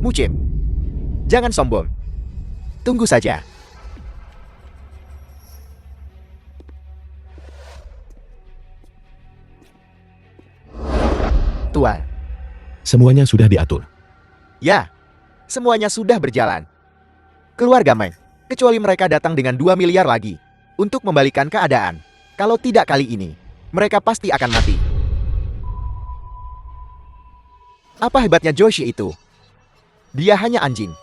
Mucim, jangan sombong. Tunggu saja. Tuan. Semuanya sudah diatur. Ya, semuanya sudah berjalan. Keluarga Meng, kecuali mereka datang dengan 2 miliar lagi untuk membalikan keadaan. Kalau tidak kali ini, mereka pasti akan mati. Apa hebatnya Joshi itu? Dia hanya anjing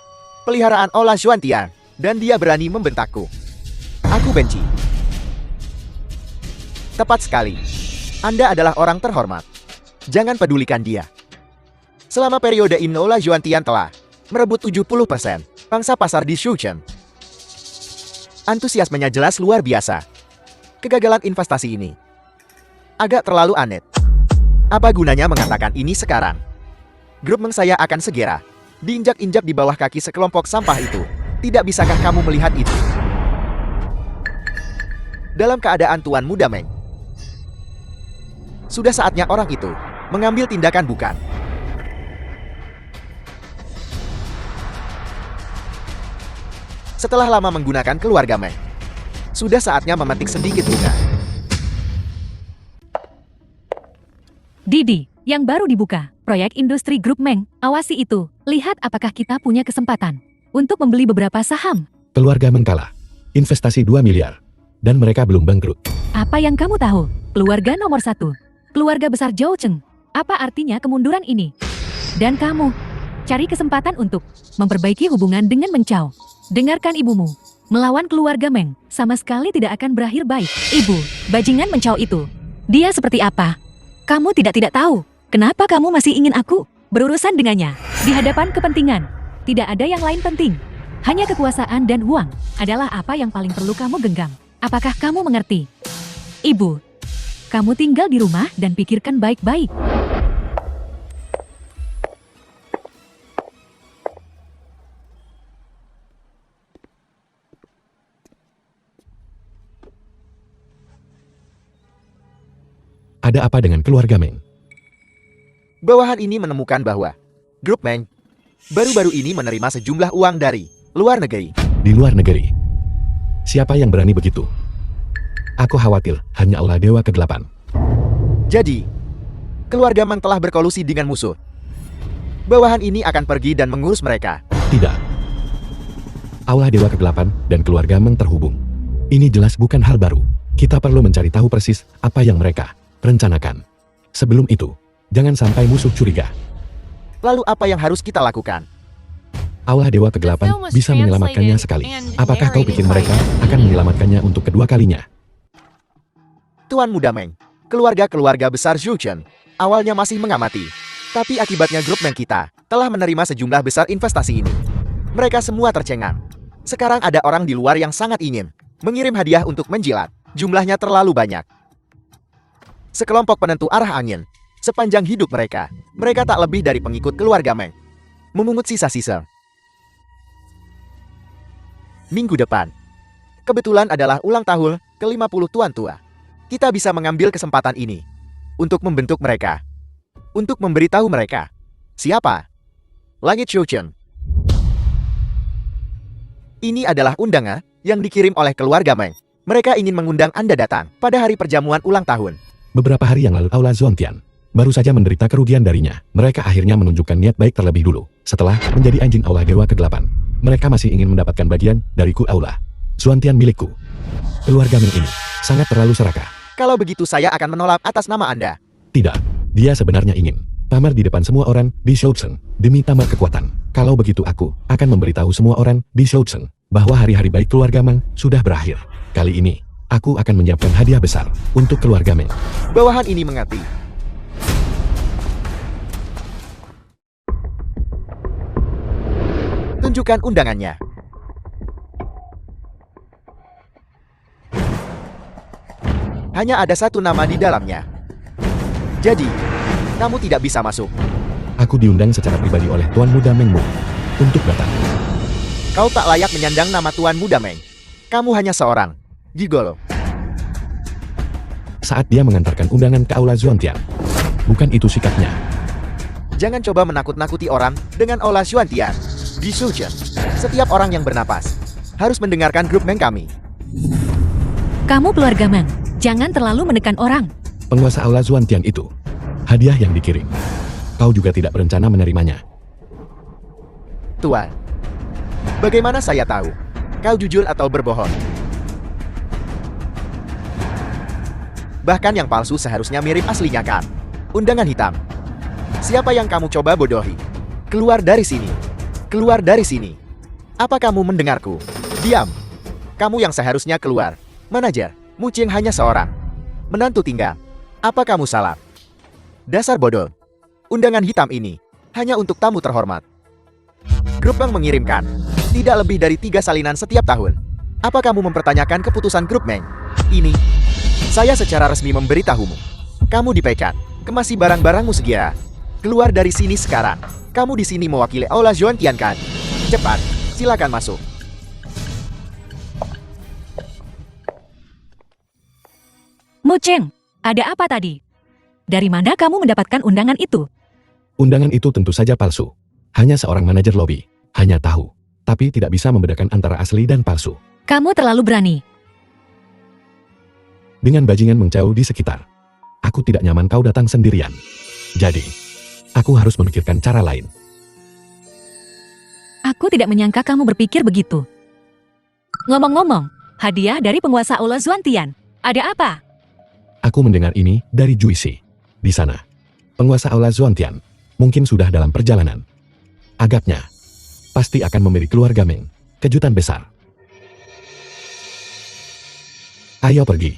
peliharaan Ola Juantian, dan dia berani membentakku. Aku benci. Tepat sekali. Anda adalah orang terhormat. Jangan pedulikan dia. Selama periode ini Ola Juantian telah merebut 70% pangsa pasar di Shoucheng. Antusiasmenya jelas luar biasa. Kegagalan investasi ini agak terlalu aneh. Apa gunanya mengatakan ini sekarang? Grup Meng saya akan segera diinjak-injak di bawah kaki sekelompok sampah itu. Tidak bisakah kamu melihat itu? Dalam keadaan Tuan Muda Meng, sudah saatnya orang itu mengambil tindakan, bukan? Setelah lama menggunakan keluarga Meng, sudah saatnya memetik sedikit bunga. Didi, yang baru dibuka, proyek industri Grup Meng, awasi itu. Lihat apakah kita punya kesempatan untuk membeli beberapa saham. Keluarga Meng kalah. Investasi 2 miliar. Dan mereka belum bangkrut. Apa yang kamu tahu? Keluarga nomor 1. Keluarga besar Zhou Cheng. Apa artinya kemunduran ini? Dan kamu, cari kesempatan untuk memperbaiki hubungan dengan Meng Chao. Dengarkan ibumu. Melawan keluarga Meng sama sekali tidak akan berakhir baik. Ibu, bajingan Meng Chao itu. Dia seperti apa? Kamu tidak tahu. Kenapa kamu masih ingin aku berurusan dengannya? Di hadapan kepentingan, tidak ada yang lain penting. Hanya kekuasaan dan uang adalah apa yang paling perlu kamu genggam. Apakah kamu mengerti? Ibu, kamu tinggal di rumah dan pikirkan baik-baik. Ada apa dengan keluarga Meng? Bawahan ini menemukan bahwa Grup Meng baru-baru ini menerima sejumlah uang dari luar negeri. Di luar negeri. Siapa yang berani begitu? Aku khawatir hanya Aula Dewa Kegelapan. Jadi, keluarga Meng telah berkolusi dengan musuh. Bawahan ini akan pergi dan mengurus mereka. Tidak. Aula Dewa Kegelapan dan keluarga Meng terhubung. Ini jelas bukan hal baru. Kita perlu mencari tahu persis apa yang mereka rencanakan. Sebelum itu, jangan sampai musuh curiga. Lalu apa yang harus kita lakukan? Aula Dewa Kegelapan bisa menyelamatkannya sekali. Apakah kau pikir mereka akan menyelamatkannya untuk kedua kalinya? Tuan Muda Meng, keluarga-keluarga besar Shoucheng awalnya masih mengamati. Tapi akibatnya Grup Meng kita telah menerima sejumlah besar investasi ini. Mereka semua tercengang. Sekarang ada orang di luar yang sangat ingin mengirim hadiah untuk menjilat. Jumlahnya terlalu banyak. Sekelompok penentu arah angin. Sepanjang hidup mereka, mereka tak lebih dari pengikut keluarga Meng. Memungut sisa-sisa. Minggu depan, kebetulan adalah ulang tahun ke-50 Tuan Tua. Kita bisa mengambil kesempatan ini untuk membentuk mereka. Untuk memberitahu mereka siapa Langit Shoucheng. Ini adalah undangan yang dikirim oleh keluarga Meng. Mereka ingin mengundang Anda datang pada hari perjamuan ulang tahun. Beberapa hari yang lalu Aula Xuantian baru saja menderita kerugian darinya. Mereka akhirnya menunjukkan niat baik terlebih dulu. Setelah menjadi anjing Aula Dewa Kegelapan, mereka masih ingin mendapatkan bagian dari ku Aula Xuantian milikku. Keluarga Meng ini sangat terlalu serakah. Kalau begitu saya akan menolak atas nama Anda. Tidak, dia sebenarnya ingin pamer di depan semua orang di Shoucheng demi tamat kekuatan. Kalau begitu aku akan memberitahu semua orang di Shoucheng bahwa hari-hari baik keluarga Meng sudah berakhir. Kali ini, aku akan menyiapkan hadiah besar untuk keluarga Meng. Bawahan ini mengerti. Tunjukkan undangannya. Hanya ada satu nama di dalamnya. Jadi, kamu tidak bisa masuk. Aku diundang secara pribadi oleh Tuan Muda Meng Mu untuk datang. Kau tak layak menyandang nama Tuan Muda Meng. Kamu hanya seorang gigolo. Saat dia mengantarkan undangan ke Aula Xuantian. Bukan itu sikapnya. Jangan coba menakut-nakuti orang dengan Aula Xuantian. Di Shoucheng, setiap orang yang bernapas harus mendengarkan Grup Meng kami. Kamu keluarga Meng, jangan terlalu menekan orang. Penguasa Aula Xuantian itu hadiah yang dikirim. Kau juga tidak berencana menerimanya. Tuan, bagaimana saya tahu kau jujur atau berbohong? Bahkan yang palsu seharusnya mirip aslinya kan? Undangan hitam. Siapa yang kamu coba bodohi? Keluar dari sini. Keluar dari sini. Apa kamu mendengarku? Diam. Kamu yang seharusnya keluar. Manajer, Mu Cheng hanya seorang menantu tinggal. Apa kamu salah? Dasar bodoh. Undangan hitam ini hanya untuk tamu terhormat. Grup Meng mengirimkan tidak lebih dari 3 salinan setiap tahun. Apa kamu mempertanyakan keputusan Grup Meng? Ini, saya secara resmi memberitahumu. Kamu dipecat. Kemasi barang-barangmu segera. Keluar dari sini sekarang. Kamu di sini mewakili Aula Zhuantian kan? Cepat, silakan masuk. Mu Cheng, ada apa tadi? Dari mana kamu mendapatkan undangan itu? Undangan itu tentu saja palsu. Hanya seorang manajer lobi. Hanya tahu. Tapi tidak bisa membedakan antara asli dan palsu. Kamu terlalu berani. Dengan bajingan Meng Chao di sekitar. Aku tidak nyaman kau datang sendirian. Jadi, aku harus memikirkan cara lain. Aku tidak menyangka kamu berpikir begitu. Ngomong-ngomong, hadiah dari penguasa Aula Zhuantian. Ada apa? Aku mendengar ini dari Juisi. Di sana, penguasa Aula Zhuantian mungkin sudah dalam perjalanan. Agaknya, pasti akan memberi keluarga Meng kejutan besar. Ayo pergi.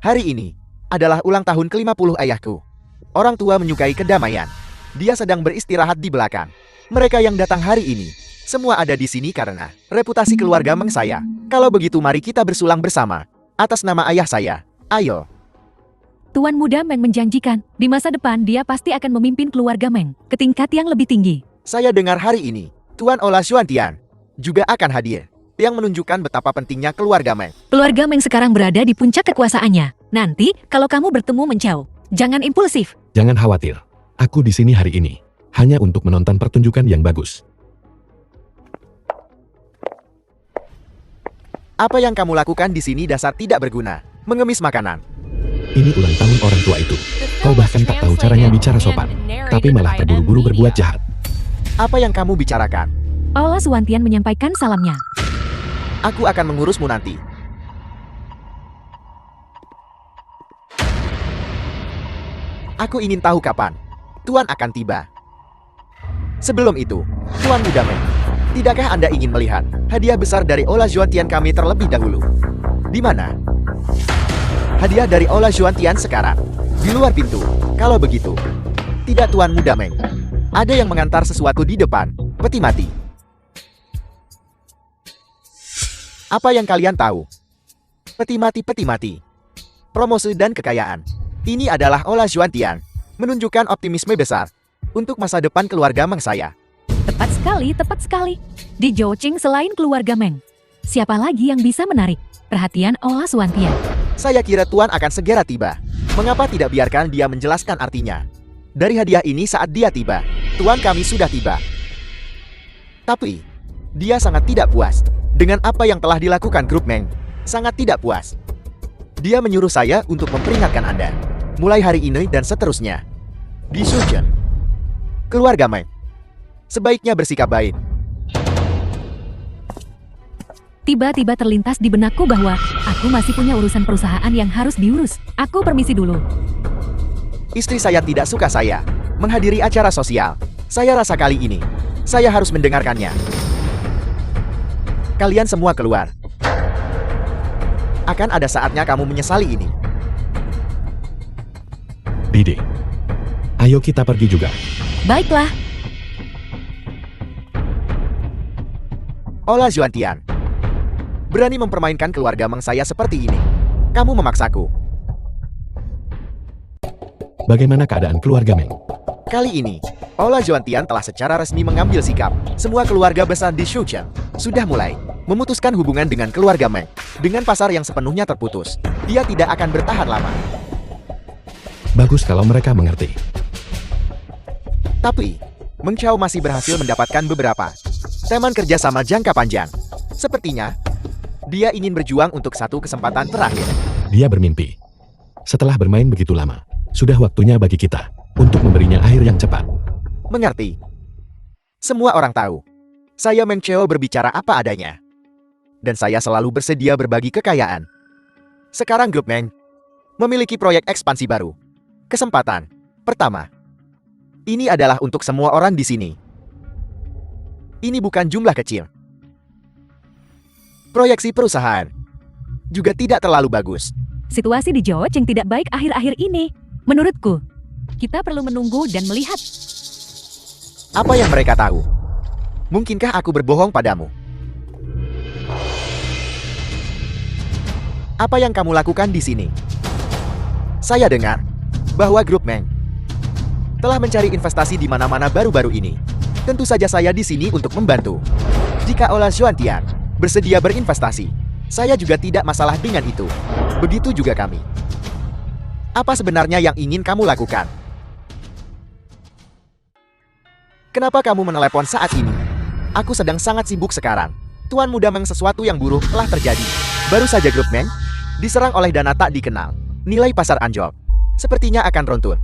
Hari ini adalah ulang tahun ke-50 ayahku. Orang tua menyukai kedamaian. Dia sedang beristirahat di belakang. Mereka yang datang hari ini, semua ada di sini karena reputasi keluarga Meng saya. Kalau begitu mari kita bersulang bersama. Atas nama ayah saya, ayo. Tuan muda Meng menjanjikan, di masa depan dia pasti akan memimpin keluarga Meng ke tingkat yang lebih tinggi. Saya dengar hari ini, Tuan Aula Zhuantian juga akan hadir. Yang menunjukkan betapa pentingnya keluarga Meng. Keluarga Meng sekarang berada di puncak kekuasaannya. Nanti, kalau kamu bertemu Meng Chao, jangan impulsif. Jangan khawatir. Aku di sini hari ini hanya untuk menonton pertunjukan yang bagus. Apa yang kamu lakukan di sini dasar tidak berguna. Mengemis makanan. Ini ulang tahun orang tua itu. Kau bahkan tak tahu caranya bicara sopan. Tapi malah terburu-buru berbuat jahat. Apa yang kamu bicarakan? Aula Zhuantian menyampaikan salamnya. Aku akan mengurusmu nanti. Aku ingin tahu kapan Tuan akan tiba. Sebelum itu, Tuan Muda Meng, tidakkah Anda ingin melihat hadiah besar dari Aula Zhuantian kami terlebih dahulu? Di mana? Hadiah dari Aula Zhuantian sekarang. Di luar pintu. Kalau begitu. Tidak Tuan Muda Meng. Ada yang mengantar sesuatu di depan. Peti mati. Apa yang kalian tahu? Peti mati. Promosi dan kekayaan. Ini adalah Aula Zhuantian. Menunjukkan optimisme besar untuk masa depan keluarga Meng saya. Tepat sekali. Di Zhouqing selain keluarga Meng, siapa lagi yang bisa menarik perhatian Aula Zhuantian? Saya kira Tuan akan segera tiba. Mengapa tidak biarkan dia menjelaskan artinya? Dari hadiah ini saat dia tiba, Tuan kami sudah tiba. Tapi, dia sangat tidak puas dengan apa yang telah dilakukan Grup Meng. Sangat tidak puas. Dia menyuruh saya untuk memperingatkan Anda. Mulai hari ini dan seterusnya. Di Shuzhen, keluarga Meng sebaiknya bersikap baik. Tiba-tiba terlintas di benakku bahwa aku masih punya urusan perusahaan yang harus diurus. Aku permisi dulu. Istri saya tidak suka saya menghadiri acara sosial. Saya rasa kali ini saya harus mendengarkannya. Kalian semua keluar. Akan ada saatnya kamu menyesali ini. Didi, ayo kita pergi juga. Baiklah. Aula Zhuantian, berani mempermainkan keluarga Meng saya seperti ini. Kamu memaksaku. Bagaimana keadaan keluarga Meng? Kali ini, Aula Zhuantian telah secara resmi mengambil sikap. Semua keluarga besar di Shuzhen sudah mulai memutuskan hubungan dengan keluarga Meng. Dengan pasar yang sepenuhnya terputus, dia tidak akan bertahan lama. Bagus kalau mereka mengerti. Tapi, Meng Chao masih berhasil mendapatkan beberapa teman kerjasama jangka panjang. Sepertinya, dia ingin berjuang untuk satu kesempatan terakhir. Dia bermimpi. Setelah bermain begitu lama, sudah waktunya bagi kita untuk memberinya akhir yang cepat. Mengerti? Semua orang tahu, saya Meng Chao berbicara apa adanya. Dan saya selalu bersedia berbagi kekayaan. Sekarang Grup Meng memiliki proyek ekspansi baru. Kesempatan pertama. Ini adalah untuk semua orang di sini. Ini bukan jumlah kecil. Proyeksi perusahaan juga tidak terlalu bagus. Situasi di Zhouqing tidak baik akhir-akhir ini. Menurutku, Kita perlu menunggu dan melihat. Apa yang mereka tahu? Mungkinkah aku berbohong padamu? Apa yang kamu lakukan di sini? Saya dengar bahwa grup Meng telah mencari investasi di mana-mana baru-baru ini. Tentu saja saya di sini untuk membantu. Jika Ola Xuantian bersedia berinvestasi, saya juga tidak masalah dengan itu. Begitu juga kami. Apa sebenarnya yang ingin kamu lakukan? Kenapa kamu menelepon saat ini? Aku sedang sangat sibuk sekarang. Tuan Muda Meng, sesuatu yang buruk telah terjadi. Baru saja grup Meng diserang oleh dana tak dikenal. Nilai pasar anjlok. Sepertinya akan runtuh.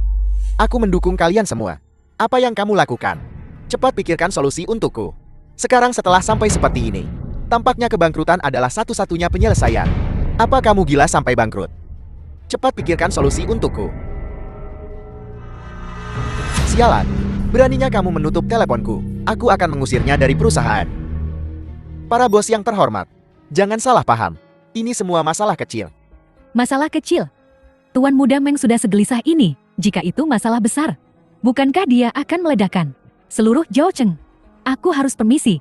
Aku mendukung kalian semua. Apa yang kamu lakukan? Cepat pikirkan solusi untukku. Sekarang setelah sampai seperti ini, tampaknya kebangkrutan adalah satu-satunya penyelesaian. Apa kamu gila sampai bangkrut? Cepat pikirkan solusi untukku. Sialan, beraninya kamu menutup teleponku. Aku akan mengusirnya dari perusahaan. Para bos yang terhormat, jangan salah paham. Ini semua masalah kecil. Masalah kecil? Tuan Muda Meng sudah segelisah ini. Jika itu masalah besar, bukankah dia akan meledakkan seluruh Zhaocheng? Aku harus permisi.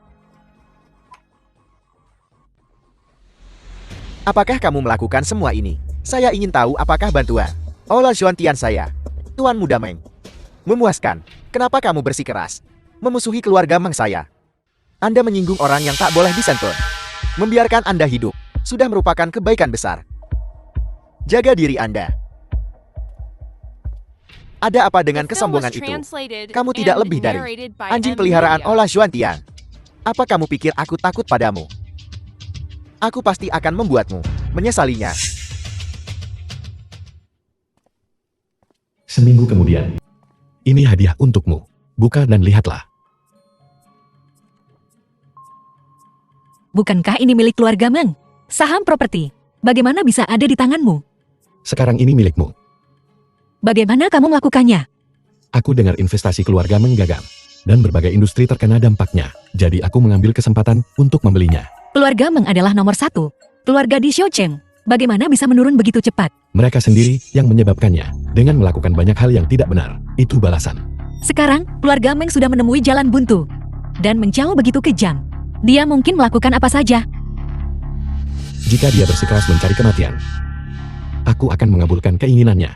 Apakah kamu melakukan semua ini? Saya ingin tahu apakah bantuan Ola Xuantian saya, Tuan Muda Meng, memuaskan. Kenapa kamu bersikeras memusuhi keluarga Meng saya? Anda menyinggung orang yang tak boleh disentuh. Membiarkan Anda hidup sudah merupakan kebaikan besar. Jaga diri Anda. Ada apa dengan kesombongan itu? Kamu tidak lebih dari anjing peliharaan Ola Xuantian. Apa kamu pikir aku takut padamu? Aku pasti akan membuatmu menyesalinya. Seminggu kemudian. Ini hadiah untukmu. Buka dan lihatlah. Bukankah ini milik keluarga Meng? Saham properti. Bagaimana bisa ada di tanganmu? Sekarang ini milikmu. Bagaimana kamu melakukannya? Aku dengar investasi keluarga Meng gagal. Dan berbagai industri terkena dampaknya. Jadi aku mengambil kesempatan untuk membelinya. Keluarga Meng adalah nomor 1. Keluarga di Zhaocheng. Bagaimana bisa menurun begitu cepat? Mereka sendiri yang menyebabkannya. Dengan melakukan banyak hal yang tidak benar. Itu balasan. Sekarang, keluarga Meng sudah menemui jalan buntu. Dan menjauh begitu kejam. Dia mungkin melakukan apa saja. Jika dia bersikeras mencari kematian, aku akan mengabulkan keinginannya.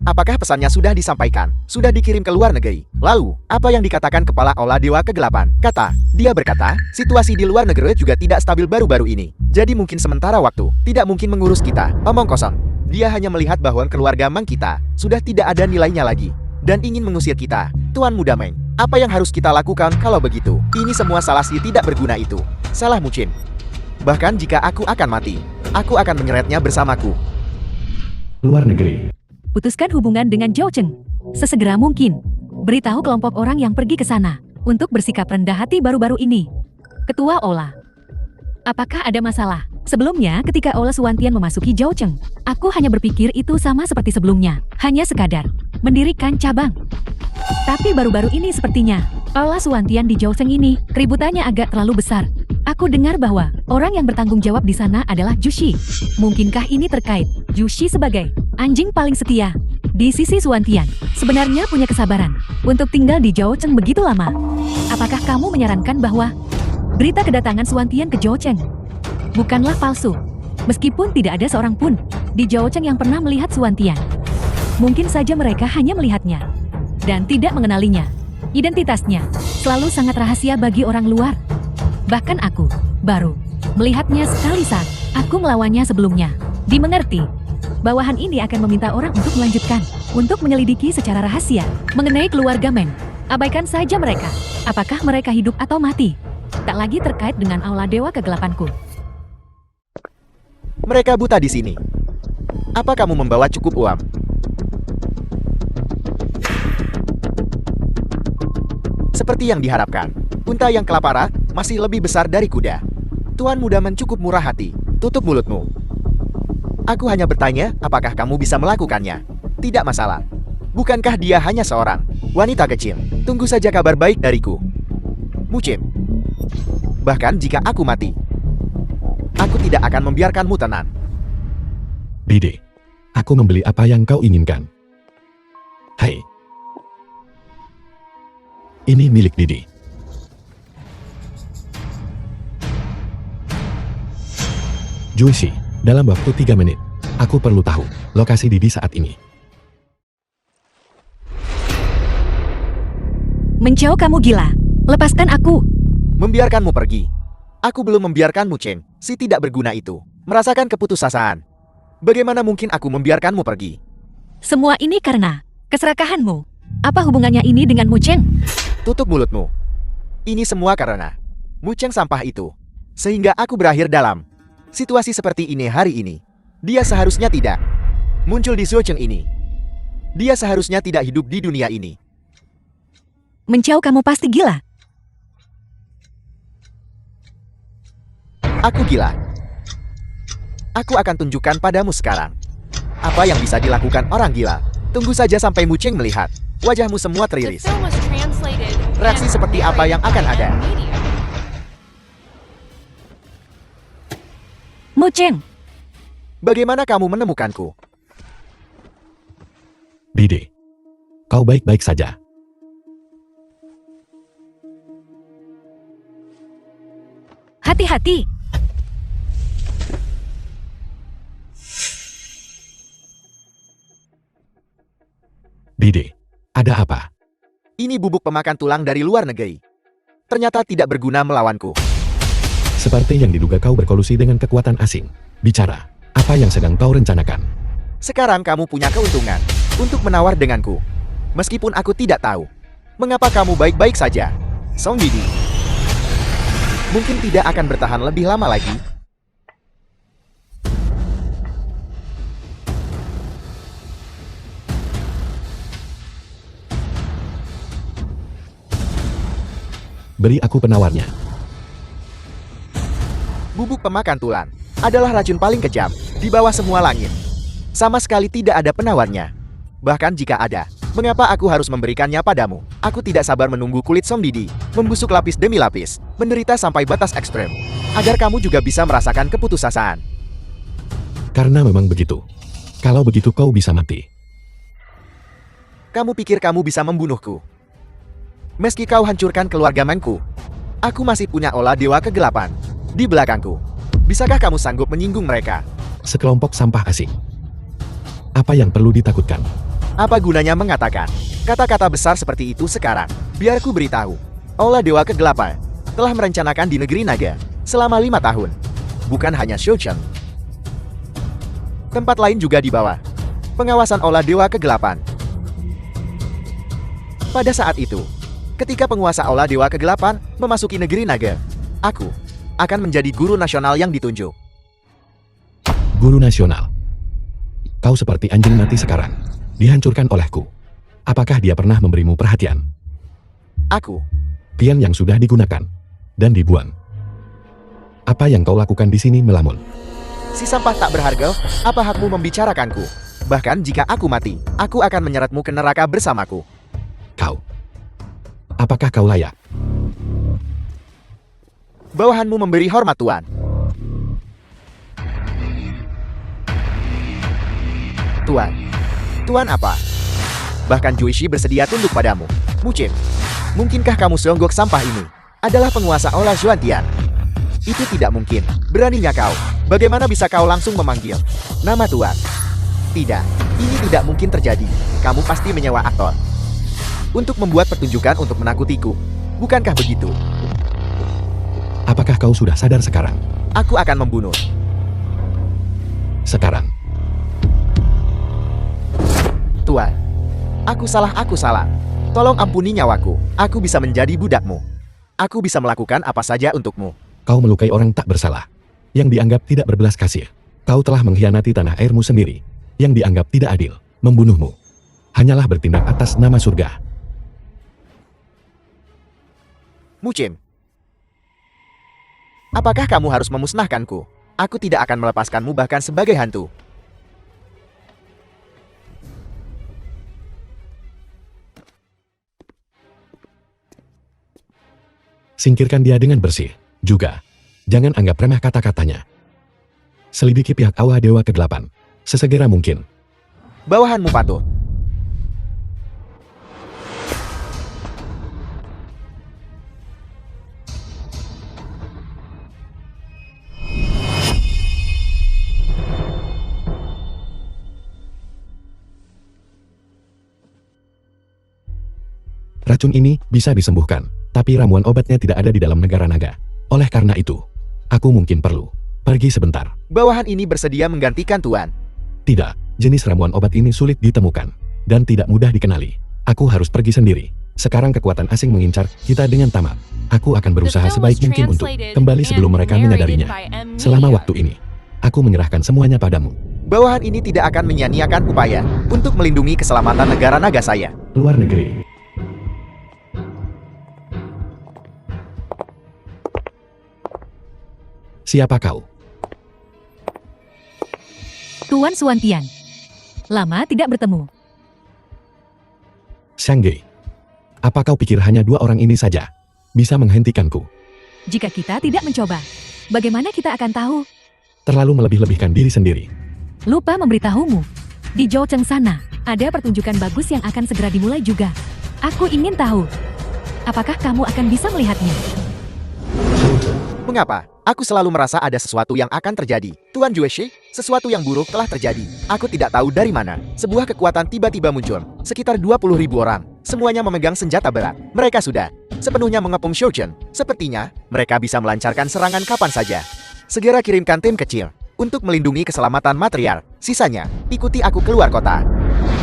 Apakah pesannya sudah disampaikan? Sudah dikirim ke luar negeri? Lalu, apa yang dikatakan kepala Ola Dewa Kegelapan? Dia berkata, situasi di luar negeri juga tidak stabil baru-baru ini. Jadi mungkin sementara waktu, tidak mungkin mengurus kita. Omong kosong. Dia hanya melihat bahwa keluarga Meng kita sudah tidak ada nilainya lagi. Dan ingin mengusir kita. Tuan Muda Meng, apa yang harus kita lakukan kalau begitu? Ini semua salah si tidak berguna itu. Salah Mucin. Bahkan jika aku akan mati, aku akan menyeretnya bersamaku. Luar negeri. Putuskan hubungan dengan Zhaocheng sesegera mungkin. Beritahu kelompok orang yang pergi ke sana untuk bersikap rendah hati baru-baru ini. Ketua Ola. Apakah ada masalah? Sebelumnya ketika Ola Xuantian memasuki Zhaocheng, aku hanya berpikir itu sama seperti sebelumnya. Hanya sekadar mendirikan cabang. Tapi baru-baru ini sepertinya Ola Xuantian di Zhaocheng ini keributannya agak terlalu besar. Aku dengar bahwa orang yang bertanggung jawab di sana adalah Jushi. Mungkinkah ini terkait Jushi sebagai anjing paling setia di sisi Xuantian? Sebenarnya punya kesabaran untuk tinggal di Zhaocheng begitu lama. Apakah kamu menyarankan bahwa berita kedatangan Xuantian ke Zhaocheng bukanlah palsu? Meskipun tidak ada seorang pun di Zhaocheng yang pernah melihat Xuantian. Mungkin saja mereka hanya melihatnya dan tidak mengenalinya. Identitasnya selalu sangat rahasia bagi orang luar. Bahkan aku baru melihatnya sekali saat aku melawannya sebelumnya. Dimengerti, bawahan ini akan meminta orang untuk melanjutkan, untuk menyelidiki secara rahasia mengenai keluarga Meng. Abaikan saja mereka. Apakah mereka hidup atau mati? Tak lagi terkait dengan Aula Dewa Kegelapanku. Mereka buta di sini. Apa kamu membawa cukup uang? Seperti yang diharapkan, unta yang kelaparan masih lebih besar dari kuda. Tuan Muda Meng cukup murah hati. Tutup mulutmu. Aku hanya bertanya, apakah kamu bisa melakukannya? Tidak masalah. Bukankah dia hanya seorang wanita kecil? Tunggu saja kabar baik dariku. Mucim. Bahkan jika aku mati, aku tidak akan membiarkanmu tenang. Dede, aku membeli apa yang kau inginkan. Hai. Ini milik Didi. Juicy, dalam waktu 3 menit, aku perlu tahu lokasi Didi saat ini. Menjauh kamu gila. Lepaskan aku. Membiarkanmu pergi. Aku belum membiarkanmu, Cheng. Si tidak berguna itu. Merasakan keputusasaan. Bagaimana mungkin aku membiarkanmu pergi? Semua ini karena keserakahanmu. Apa hubungannya ini dengan Mu Cheng? Tutup mulutmu. Ini semua karena Mu Cheng sampah itu. Sehingga aku berakhir dalam situasi seperti ini hari ini. Dia seharusnya tidak muncul di Shoucheng ini. Dia seharusnya tidak hidup di dunia ini. Menjauh kamu pasti gila. Aku gila. Aku akan tunjukkan padamu sekarang apa yang bisa dilakukan orang gila. Tunggu saja sampai Mu Cheng melihat wajahmu semua teriris. Reaksi seperti apa yang akan ada? Mu Cheng, Bagaimana kamu menemukanku? Didi, kau baik-baik saja. hati-hati. Didi, ada apa? Ini bubuk pemakan tulang dari luar negeri. Ternyata tidak berguna melawanku. Seperti yang diduga kau berkolusi dengan kekuatan asing. Bicara, apa yang sedang kau rencanakan? Sekarang kamu punya keuntungan untuk menawar denganku. Meskipun aku tidak tahu mengapa kamu baik-baik saja, Song Didi. Mungkin tidak akan bertahan lebih lama lagi. Beri aku penawarnya. Bubuk pemakan tulang adalah racun paling kejam di bawah semua langit. Sama sekali tidak ada penawarnya. Bahkan jika ada, mengapa aku harus memberikannya padamu? Aku tidak sabar menunggu kulit Song Didi membusuk lapis demi lapis, menderita sampai batas ekstrem, agar kamu juga bisa merasakan keputusasaan. Karena memang begitu. Kalau begitu kau bisa mati. Kamu pikir kamu bisa membunuhku? Meski kau hancurkan keluarga Mengku, aku masih punya olah dewa kegelapan di belakangku. Bisakah kamu sanggup menyinggung mereka? Sekelompok sampah asing. Apa yang perlu ditakutkan? Apa gunanya mengatakan kata-kata besar seperti itu sekarang? Biar ku beritahu, olah dewa kegelapan telah merencanakan di negeri naga selama 5 tahun. Bukan hanya Shoucheng. Tempat lain juga di bawah pengawasan olah dewa kegelapan. Pada saat itu, ketika penguasa olah dewa kegelapan memasuki negeri naga, aku akan menjadi guru nasional yang ditunjuk. Guru nasional. Kau seperti anjing mati sekarang. Dihancurkan olehku. Apakah dia pernah memberimu perhatian? Aku, Pian yang sudah digunakan dan dibuang. Apa yang kau lakukan di sini melamun? si sampah tak berharga, apa hakmu membicarakanku? Bahkan jika aku mati, aku akan menyeretmu ke neraka bersamaku. Kau. Apakah kau layak? Bawahanmu memberi hormat Tuan. Tuan apa? Bahkan Juicy bersedia tunduk padamu. Mu Cheng, mungkinkah kamu seonggok sampah ini adalah penguasa olah Xuantian? Itu tidak mungkin. Beraninya kau. Bagaimana bisa kau langsung memanggil nama Tuan? Tidak, ini tidak mungkin terjadi. Kamu pasti menyewa aktor untuk membuat pertunjukan untuk menakutiku. Bukankah begitu? Apakah kau sudah sadar sekarang? Aku akan membunuh. Sekarang. Tuan, aku salah. Tolong ampuni nyawaku. Aku bisa menjadi budakmu. Aku bisa melakukan apa saja untukmu. Kau melukai orang tak bersalah, yang dianggap tidak berbelas kasih. Kau telah mengkhianati tanah airmu sendiri, yang dianggap tidak adil, membunuhmu. Hanyalah bertindak atas nama surga. Mu Cheng, apakah kamu harus memusnahkanku? Aku tidak akan melepaskanmu bahkan sebagai hantu. Singkirkan dia dengan bersih. Juga, jangan anggap remeh kata-katanya. Selidiki pihak Aula Dewa Ke-8, sesegera mungkin. Bawahanmu patuh. Racun ini bisa disembuhkan, tapi ramuan obatnya tidak ada di dalam negara naga. Oleh karena itu, aku mungkin perlu pergi sebentar. Bawahan ini bersedia menggantikan Tuan. Tidak, jenis ramuan obat ini sulit ditemukan dan tidak mudah dikenali. Aku harus pergi sendiri. Sekarang kekuatan asing mengincar kita dengan tamak. Aku akan berusaha sebaik mungkin untuk kembali sebelum mereka menyadarinya. Selama waktu ini, aku menyerahkan semuanya padamu. Bawahan ini tidak akan menyia-nyiakan upaya untuk melindungi keselamatan negara naga saya. Luar negeri. Siapa kau? Tuan Suantian. Lama tidak bertemu. Xiangge. Apa kau pikir hanya dua orang ini saja bisa menghentikanku? Jika kita tidak mencoba, bagaimana kita akan tahu? Terlalu melebih-lebihkan diri sendiri. Lupa memberitahumu. Di Zhoucheng sana, ada pertunjukan bagus yang akan segera dimulai juga. Aku ingin tahu, apakah kamu akan bisa melihatnya? Mengapa? Aku selalu merasa ada sesuatu yang akan terjadi. Tuan Jueshi, sesuatu yang buruk telah terjadi. Aku tidak tahu dari mana. Sebuah kekuatan tiba-tiba muncul. Sekitar 20.000 orang. Semuanya memegang senjata berat. Mereka sudah sepenuhnya mengepung Shoucheng. Sepertinya, mereka bisa melancarkan serangan kapan saja. Segera kirimkan tim kecil untuk melindungi keselamatan material. Sisanya, ikuti aku keluar kota.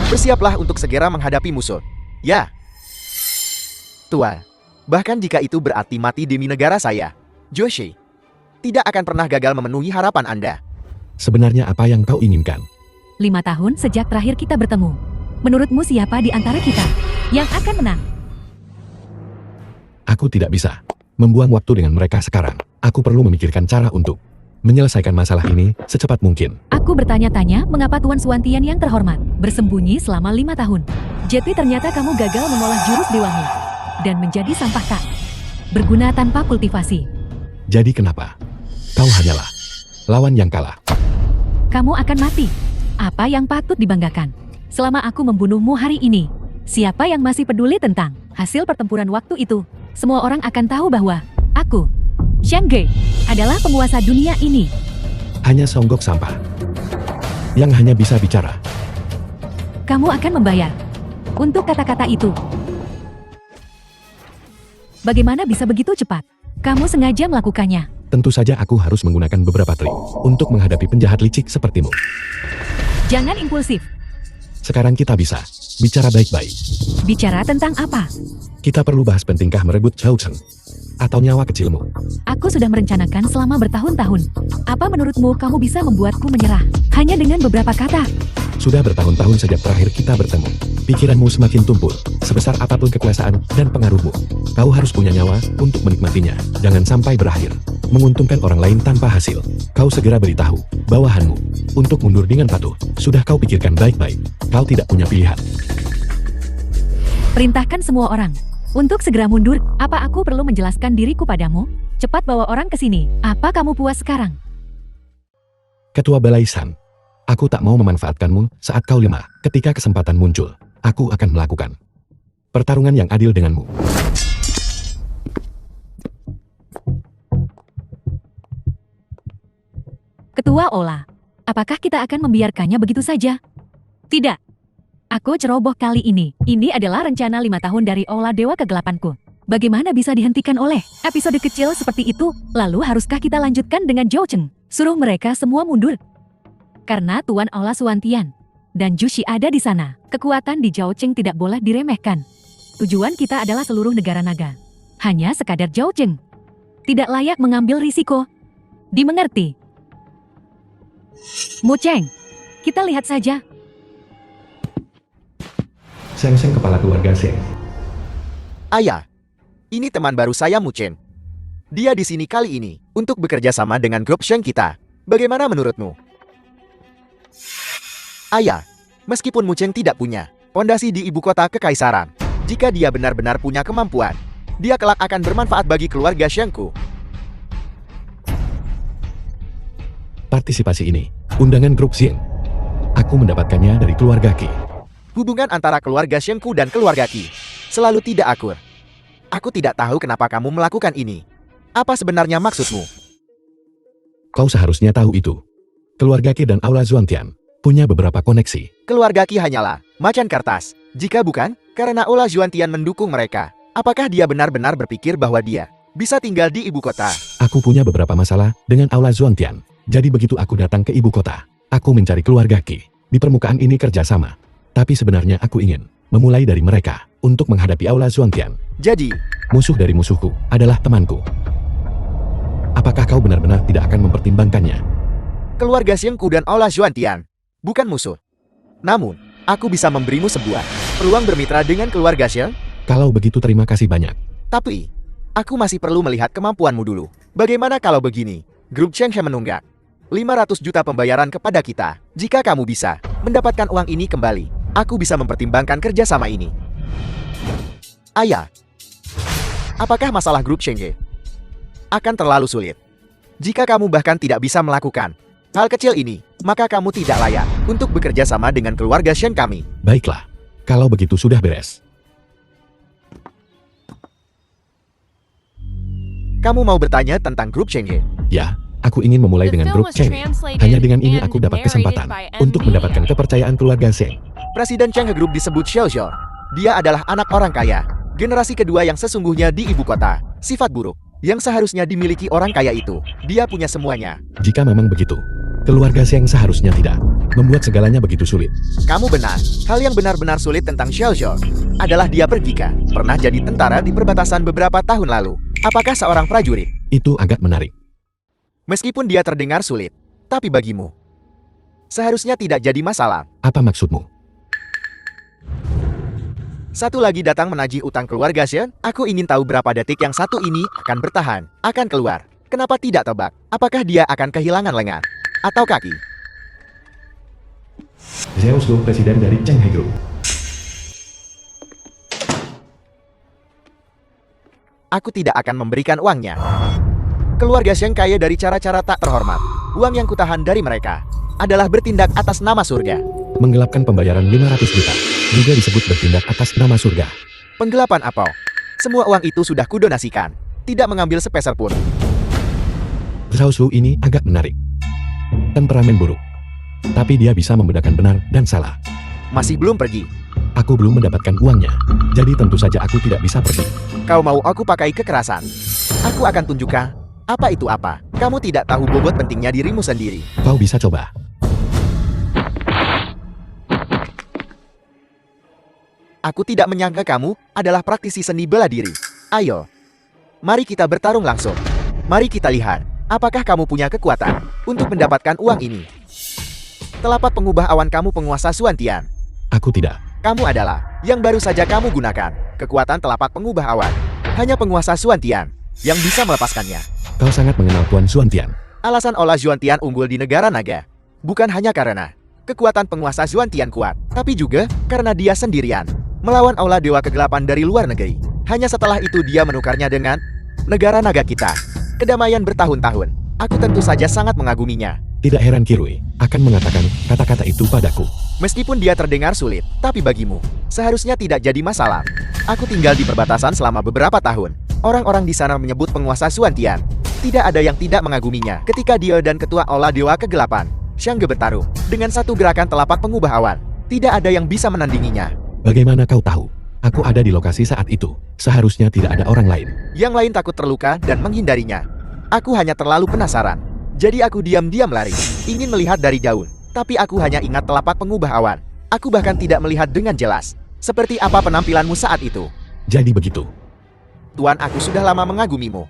Bersiaplah untuk segera menghadapi musuh. Ya. Tuan, bahkan jika itu berarti mati demi negara saya, Jueshi tidak akan pernah gagal memenuhi harapan Anda. Sebenarnya apa yang kau inginkan? 5 tahun sejak terakhir kita bertemu. Menurutmu siapa di antara kita yang akan menang? Aku tidak bisa membuang waktu dengan mereka sekarang. Aku perlu memikirkan cara untuk menyelesaikan masalah ini secepat mungkin. Aku bertanya-tanya mengapa Tuan Suantian yang terhormat bersembunyi selama 5 tahun. Jadi ternyata kamu gagal mengolah jurus dewamu dan menjadi sampah tak berguna tanpa kultivasi. Jadi kenapa? Kau hanyalah lawan yang kalah. Kamu akan mati. Apa yang patut dibanggakan? Selama aku membunuhmu hari ini, siapa yang masih peduli tentang hasil pertempuran waktu itu? Semua orang akan tahu bahwa aku, Xiangge, adalah penguasa dunia ini. Hanya songgok sampah yang hanya bisa bicara. Kamu akan membayar untuk kata-kata itu. Bagaimana bisa begitu cepat? Kamu sengaja melakukannya. Tentu saja aku harus menggunakan beberapa trik untuk menghadapi penjahat licik sepertimu. Jangan impulsif. Sekarang kita bisa bicara baik-baik. Bicara tentang apa? Kita perlu bahas pentingkah merebut Zhoucheng atau nyawa kecilmu. Aku sudah merencanakan selama bertahun-tahun. Apa menurutmu kamu bisa membuatku menyerah hanya dengan beberapa kata? Sudah bertahun-tahun sejak terakhir kita bertemu. Pikiranmu semakin tumpul. Sebesar apapun kekuasaan dan pengaruhmu, kau harus punya nyawa untuk menikmatinya. Jangan sampai berakhir menguntungkan orang lain tanpa hasil. Kau segera beritahu bawahanmu untuk mundur dengan patuh. Sudah kau pikirkan baik-baik. Kau tidak punya pilihan. Perintahkan semua orang untuk segera mundur. Apa aku perlu menjelaskan diriku padamu? Cepat bawa orang ke sini. Apa kamu puas sekarang? Ketua Balaisan, aku tak mau memanfaatkanmu saat kau lemah. Ketika kesempatan muncul, aku akan melakukan pertarungan yang adil denganmu. Ketua Ola, apakah kita akan membiarkannya begitu saja? Tidak. Aku ceroboh kali ini. Ini adalah rencana 5 tahun dari Ola Dewa Kegelapanku. Bagaimana bisa dihentikan oleh episode kecil seperti itu? Lalu haruskah kita lanjutkan dengan Zhoucheng? Suruh mereka semua mundur. Karena Tuan Ola Suantian dan Jushi ada di sana, kekuatan di Zhoucheng tidak boleh diremehkan. Tujuan kita adalah seluruh negara naga. Hanya sekadar Zhoucheng. Tidak layak mengambil risiko. Dimengerti? Mu Cheng, kita lihat saja. Seng-seng kepala keluarga Seng. Ayah, ini teman baru saya Mu Chen. Dia di sini kali ini untuk bekerja sama dengan grup Sheng kita. Bagaimana menurutmu? Ayah, meskipun Mu Chen tidak punya pondasi di ibu kota kekaisaran, jika dia benar-benar punya kemampuan, dia kelak akan bermanfaat bagi keluarga Shengku. Partisipasi ini, undangan grup Xing. Aku mendapatkannya dari keluarga Qi. Hubungan antara keluarga Shengku dan keluarga Qi selalu tidak akur. Aku tidak tahu kenapa kamu melakukan ini. Apa sebenarnya maksudmu? Kau seharusnya tahu itu. Keluarga Qi dan Aula Zhuangtian punya beberapa koneksi. Keluarga Qi hanyalah macan kertas. Jika bukan, Karena Ola Juantian mendukung mereka. Apakah dia benar-benar berpikir bahwa dia bisa tinggal di ibu kota? Aku punya beberapa masalah dengan Aula Zuantian. Jadi begitu aku datang ke ibu kota, aku mencari keluarga Qi. Di permukaan ini kerjasama. Tapi sebenarnya aku ingin memulai dari mereka untuk menghadapi Aula Zuantian. Jadi, Musuh dari musuhku adalah temanku. Apakah kau benar-benar tidak akan mempertimbangkannya? keluarga Xiengku dan Aula Juantian bukan musuh. Namun, aku bisa memberimu sebuah peluang bermitra dengan keluarga Xieng. Kalau begitu terima kasih banyak. Tapi, aku masih perlu melihat kemampuanmu dulu. Bagaimana kalau begini? Grup Chenghe menunggak 500 juta pembayaran kepada kita. Jika kamu bisa mendapatkan uang ini kembali, aku bisa mempertimbangkan kerjasama ini. Ayah, apakah masalah grup Chenghe akan terlalu sulit? Jika kamu bahkan tidak bisa melakukan hal kecil ini, maka kamu tidak layak untuk bekerja sama dengan keluarga Shen kami. Baiklah, kalau begitu sudah beres. Kamu mau bertanya tentang grup Chenghe? Ya, aku ingin memulai dengan grup Cheng. Hanya dengan ini aku dapat kesempatan untuk mendapatkan kepercayaan keluarga Sheng. Presiden Chenghe Group disebut Xiao Zhou. Dia adalah anak orang kaya, generasi kedua yang sesungguhnya di ibu kota. Sifat buruk yang seharusnya dimiliki orang kaya itu, dia punya semuanya. Jika memang begitu, keluarga Sheng seharusnya tidak membuat segalanya begitu sulit. Kamu benar. Hal yang benar-benar sulit tentang Xiao Zhou adalah dia pergi ke pernah jadi tentara di perbatasan beberapa tahun lalu. Apakah seorang prajurit? Itu agak menarik. Meskipun dia terdengar sulit, tapi bagimu seharusnya tidak jadi masalah. Apa maksudmu? Satu lagi datang menagih utang keluarga Shen. Aku ingin tahu berapa detik yang satu ini akan bertahan, akan keluar. Kenapa tidak tebak? Apakah dia akan kehilangan lengan atau kaki? Zeus Go, presiden dari Chenghe Group. Aku tidak akan memberikan uangnya. Keluarga Sheng kaya dari cara-cara tak terhormat. Uang yang kutahan dari mereka adalah bertindak atas nama surga. Menggelapkan pembayaran 500 juta. Juga disebut bertindak atas nama surga. Penggelapan apa? Semua uang itu sudah kudonasikan. Tidak mengambil sepeser pun. Zhao Su ini agak menarik. Temperamen buruk. Tapi dia bisa membedakan benar dan salah. Masih belum pergi. Aku belum mendapatkan uangnya. Jadi tentu saja aku tidak bisa pergi. Kau mau aku pakai kekerasan? Aku akan tunjukkan apa itu apa. Kamu tidak tahu bobot pentingnya dirimu sendiri. Kau bisa coba. Aku tidak menyangka kamu adalah praktisi seni bela diri. Ayo, mari kita bertarung langsung. Mari kita lihat, apakah kamu punya kekuatan untuk mendapatkan uang ini. Telapak pengubah awan kamu penguasa Suantian. Aku tidak. Kamu adalah yang baru saja kamu gunakan. Kekuatan telapak pengubah awan. Hanya penguasa Suantian yang bisa melepaskannya. Kau sangat mengenal Tuan Zuantian. Alasan Ola Juantian unggul di negara naga bukan hanya karena kekuatan penguasa Zuantian kuat, tapi juga karena dia sendirian melawan Aula Dewa Kegelapan dari luar negeri. Hanya setelah itu dia menukarnya dengan negara naga kita. Kedamaian bertahun-tahun. Aku tentu saja sangat mengaguminya. Tidak heran Kirui akan mengatakan kata-kata itu padaku. Meskipun dia terdengar sulit, tapi bagimu seharusnya tidak jadi masalah. Aku tinggal di perbatasan selama beberapa tahun. Orang-orang di sana menyebut penguasa Suantian. Tidak ada yang tidak mengaguminya ketika dia dan ketua Aula Dewa Kegelapan Xiangge bertarung dengan satu gerakan telapak pengubah awan. Tidak ada yang bisa menandinginya. Bagaimana kau tahu? Aku ada di lokasi saat itu. Seharusnya tidak ada orang lain. Yang lain takut terluka dan menghindarinya. Aku hanya terlalu penasaran. Jadi aku diam-diam lari, ingin melihat dari jauh. Tapi aku hanya ingat telapak pengubah awan. Aku bahkan tidak melihat dengan jelas seperti apa penampilanmu saat itu. Jadi begitu. Tuan, aku sudah lama mengagumimu.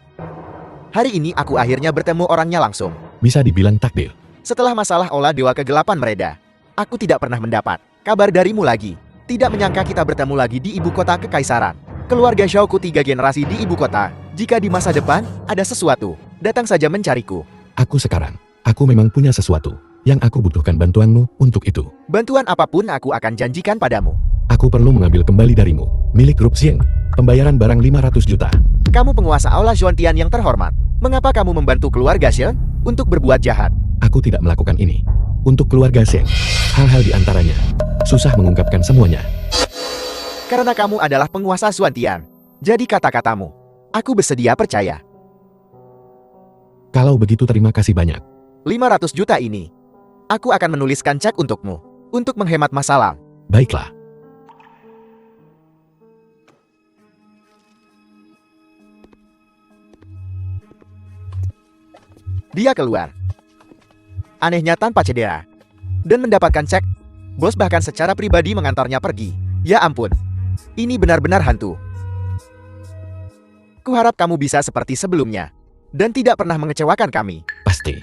Hari ini aku akhirnya bertemu orangnya langsung. Bisa dibilang takdir. Setelah masalah Aula Dewa Kegelapan mereda, aku tidak pernah mendapat kabar darimu lagi. Tidak menyangka kita bertemu lagi di ibu kota kekaisaran. Keluarga Xiaoku 3 generasi di ibu kota. Jika di masa depan ada sesuatu, datang saja mencariku. Aku memang punya sesuatu yang aku butuhkan bantuanmu untuk itu. Bantuan apapun aku akan janjikan padamu. Aku perlu mengambil kembali darimu, milik grup Xieng, pembayaran barang 500 juta. Kamu penguasa Aula Juantian yang terhormat. Mengapa kamu membantu keluarga Xieng untuk berbuat jahat? Aku tidak melakukan ini untuk keluarga Xieng. Hal-hal di antaranya susah mengungkapkan semuanya. Karena kamu adalah penguasa Suantian. Jadi kata-katamu, aku bersedia percaya. Kalau begitu terima kasih banyak. 500 juta ini, aku akan menuliskan cek untukmu. Untuk menghemat masalah. Baiklah. Dia keluar. Anehnya tanpa cedera. Dan mendapatkan cek. Bos bahkan secara pribadi mengantarnya pergi. Ya ampun. Ini benar-benar hantu. Kuharap kamu bisa seperti sebelumnya. Dan tidak pernah mengecewakan kami. Pasti.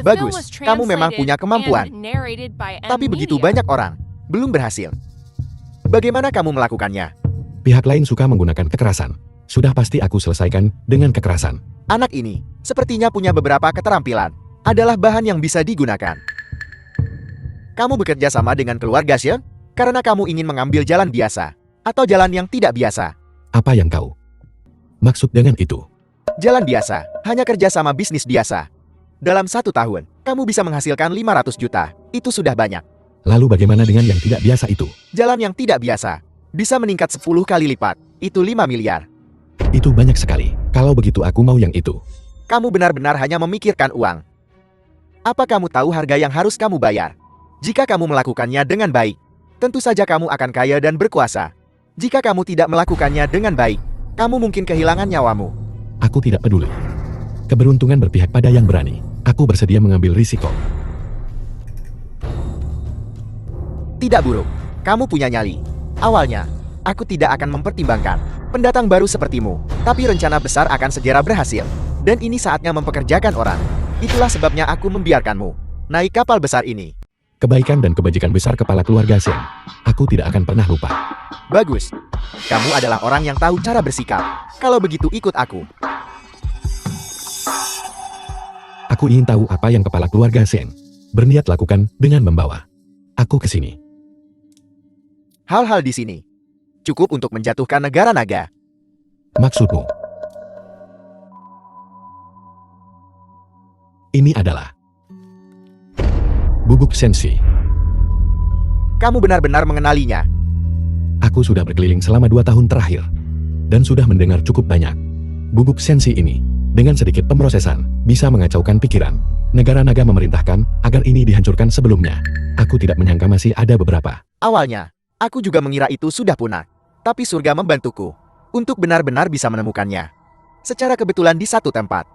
Bagus, kamu memang punya kemampuan. Tapi begitu banyak orang, belum berhasil. Bagaimana kamu melakukannya? Pihak lain suka menggunakan kekerasan. Sudah pasti aku selesaikan dengan kekerasan. Anak ini, sepertinya punya beberapa keterampilan. Adalah bahan yang bisa digunakan. Kamu bekerja sama dengan keluarga Xion? Karena kamu ingin mengambil jalan biasa. Atau jalan yang tidak biasa. Apa yang kau maksud dengan itu? Jalan biasa, hanya kerja sama bisnis biasa. Dalam 1 tahun, kamu bisa menghasilkan 500 juta. Itu sudah banyak. Lalu bagaimana dengan yang tidak biasa itu? Jalan yang tidak biasa bisa meningkat 10 kali lipat. Itu 5 miliar. Itu banyak sekali. Kalau begitu aku mau yang itu. Kamu benar-benar hanya memikirkan uang. Apa kamu tahu harga yang harus kamu bayar? Jika kamu melakukannya dengan baik, tentu saja kamu akan kaya dan berkuasa. Jika kamu tidak melakukannya dengan baik, kamu mungkin kehilangan nyawamu. Aku tidak peduli. Keberuntungan berpihak pada yang berani. Aku bersedia mengambil risiko. Tidak buruk. Kamu punya nyali. Awalnya, aku tidak akan mempertimbangkan pendatang baru sepertimu. Tapi rencana besar akan segera berhasil. Dan ini saatnya mempekerjakan orang. Itulah sebabnya aku membiarkanmu naik kapal besar ini. Kebaikan dan kebajikan besar kepala keluarga Xion. Aku tidak akan pernah lupa. Bagus. Kamu adalah orang yang tahu cara bersikap. Kalau begitu ikut aku. Aku ingin tahu apa yang kepala keluarga Xion berniat lakukan dengan membawa aku ke sini. Hal-hal di sini cukup untuk menjatuhkan negara naga. Maksudmu? Ini adalah bubuk sensi. Kamu benar-benar mengenalinya. Aku sudah berkeliling selama 2 tahun terakhir dan sudah mendengar cukup banyak. Bubuk sensi ini dengan sedikit pemrosesan bisa mengacaukan pikiran. Negara naga memerintahkan agar ini dihancurkan sebelumnya. Aku tidak menyangka masih ada beberapa. Awalnya, aku juga mengira itu sudah punah. Tapi surga membantuku untuk benar-benar bisa menemukannya. Secara kebetulan di satu tempat.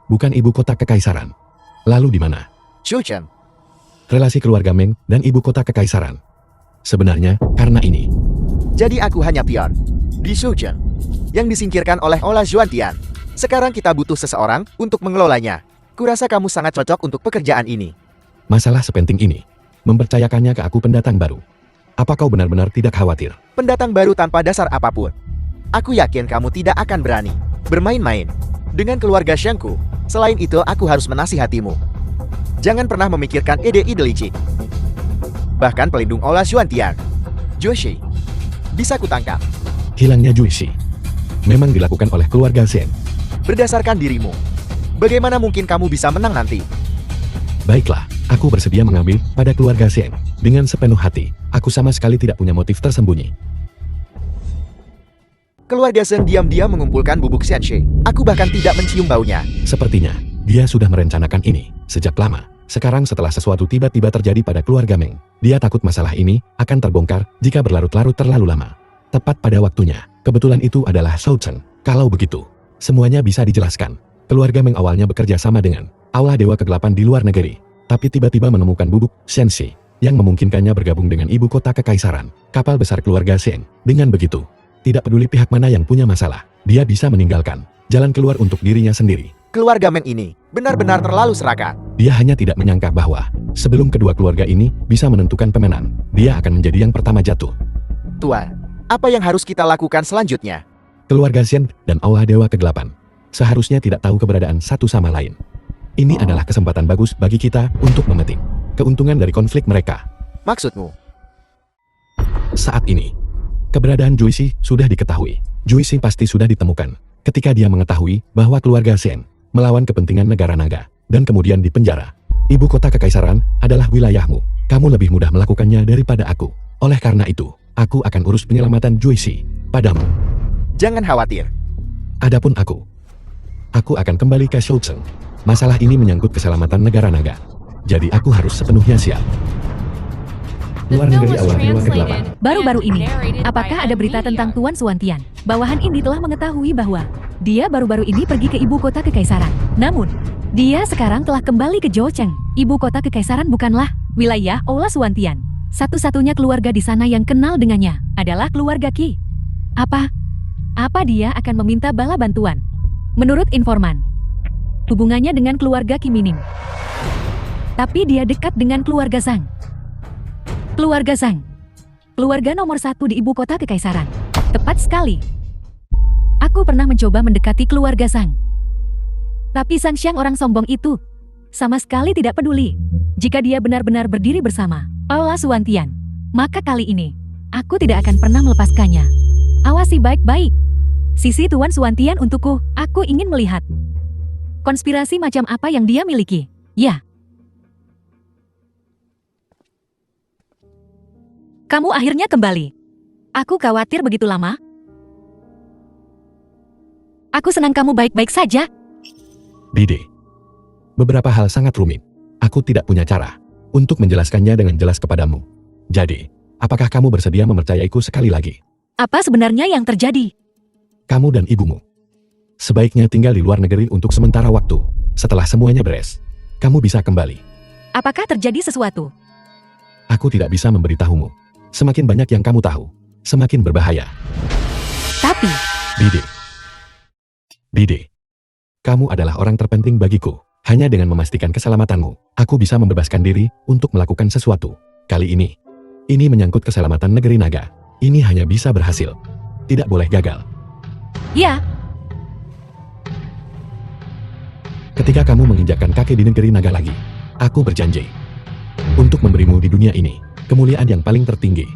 Bukan ibu kota kekaisaran. Lalu di mana? Shouchen. Relasi keluarga Meng dan ibu kota kekaisaran. Sebenarnya, karena ini. Jadi aku hanya pion di Shouchen yang disingkirkan oleh Ola Zhuantian. Sekarang kita butuh seseorang untuk mengelolanya. Kurasa kamu sangat cocok untuk pekerjaan ini. Masalah sepenting ini, mempercayakannya ke aku pendatang baru. Apa kau benar-benar tidak khawatir? Pendatang baru tanpa dasar apapun. Aku yakin kamu tidak akan berani bermain-main dengan keluarga Shangku. Selain itu, aku harus menasihatimu. Jangan pernah memikirkan ide-ide licik. Bahkan pelindung Ola Zhuantian, Joshi, bisa kutangkap. Hilangnya Juicy memang dilakukan oleh keluarga Xion. Berdasarkan dirimu, bagaimana mungkin kamu bisa menang nanti? Baiklah, aku bersedia mengambil pada keluarga Xion. Dengan sepenuh hati, aku sama sekali tidak punya motif tersembunyi. Keluarga Xion diam-diam mengumpulkan bubuk Xianxi. Aku bahkan tidak mencium baunya. Sepertinya, dia sudah merencanakan ini sejak lama. Sekarang setelah sesuatu tiba-tiba terjadi pada keluarga Meng, dia takut masalah ini akan terbongkar jika berlarut-larut terlalu lama. Tepat pada waktunya, kebetulan itu adalah Shouchen. Kalau begitu, semuanya bisa dijelaskan. Keluarga Meng awalnya bekerja sama dengan Aula Dewa Kegelapan di luar negeri, tapi tiba-tiba menemukan bubuk Xianxi yang memungkinkannya bergabung dengan ibu kota kekaisaran, kapal besar keluarga Xion. Dengan begitu, tidak peduli pihak mana yang punya masalah, dia bisa meninggalkan jalan keluar untuk dirinya sendiri. Keluarga Meng ini benar-benar terlalu serakah. Dia hanya tidak menyangka bahwa sebelum kedua keluarga ini bisa menentukan pemenang, dia akan menjadi yang pertama jatuh. Tuan, apa yang harus kita lakukan selanjutnya? Keluarga Xion dan Aula Dewa Kegelapan seharusnya tidak tahu keberadaan satu sama lain. Ini adalah kesempatan bagus bagi kita untuk memetik keuntungan dari konflik mereka. Maksudmu? Saat ini, keberadaan Juicy sudah diketahui. Juicy pasti sudah ditemukan ketika dia mengetahui bahwa keluarga Xion melawan kepentingan negara naga dan kemudian dipenjara. Ibu kota kekaisaran adalah wilayahmu. Kamu lebih mudah melakukannya daripada aku. Oleh karena itu, aku akan urus penyelamatan Juicy padamu. Jangan khawatir. Adapun aku akan kembali ke Shouchen. Masalah ini menyangkut keselamatan negara naga. Jadi aku harus sepenuhnya siap. Luar negeri awal kedua ke-8. Baru-baru ini, apakah ada berita tentang Tuan Suantian? Bawahan ini telah mengetahui bahwa dia baru-baru ini pergi ke ibu kota kekaisaran. Namun, dia sekarang telah kembali ke Zhoucheng. Ibu kota kekaisaran bukanlah wilayah Aula Suantian. Satu-satunya keluarga di sana yang kenal dengannya adalah keluarga Qi. Apa dia akan meminta bala bantuan? Menurut informan, hubungannya dengan keluarga Qi minim. Tapi dia dekat dengan keluarga Zhang. Keluarga Zhang, keluarga nomor 1 di ibu kota kekaisaran. Tepat sekali. Aku pernah mencoba mendekati keluarga Zhang. Tapi Zhang Xiang orang sombong itu sama sekali tidak peduli. Jika dia benar-benar berdiri bersama Aula Suantian, maka kali ini aku tidak akan pernah melepaskannya. Awasi baik-baik sisi Tuan Suantian untukku. Aku ingin melihat konspirasi macam apa yang dia miliki. Ya. Kamu akhirnya kembali. Aku khawatir begitu lama. Aku senang kamu baik-baik saja. Dide, beberapa hal sangat rumit. Aku tidak punya cara untuk menjelaskannya dengan jelas kepadamu. Jadi, apakah kamu bersedia mempercayaiku sekali lagi? Apa sebenarnya yang terjadi? Kamu dan ibumu sebaiknya tinggal di luar negeri untuk sementara waktu. Setelah semuanya beres, kamu bisa kembali. Apakah terjadi sesuatu? Aku tidak bisa memberitahumu. Semakin banyak yang kamu tahu, semakin berbahaya. Tapi, Dide, kamu adalah orang terpenting bagiku. Hanya dengan memastikan keselamatanmu, aku bisa membebaskan diri untuk melakukan sesuatu. Kali ini menyangkut keselamatan negeri naga. Ini hanya bisa berhasil. Tidak boleh gagal. ya, Ketika kamu menginjakkan kaki di negeri naga lagi, aku berjanji untuk memberimu di dunia ini kemuliaan yang paling tertinggi.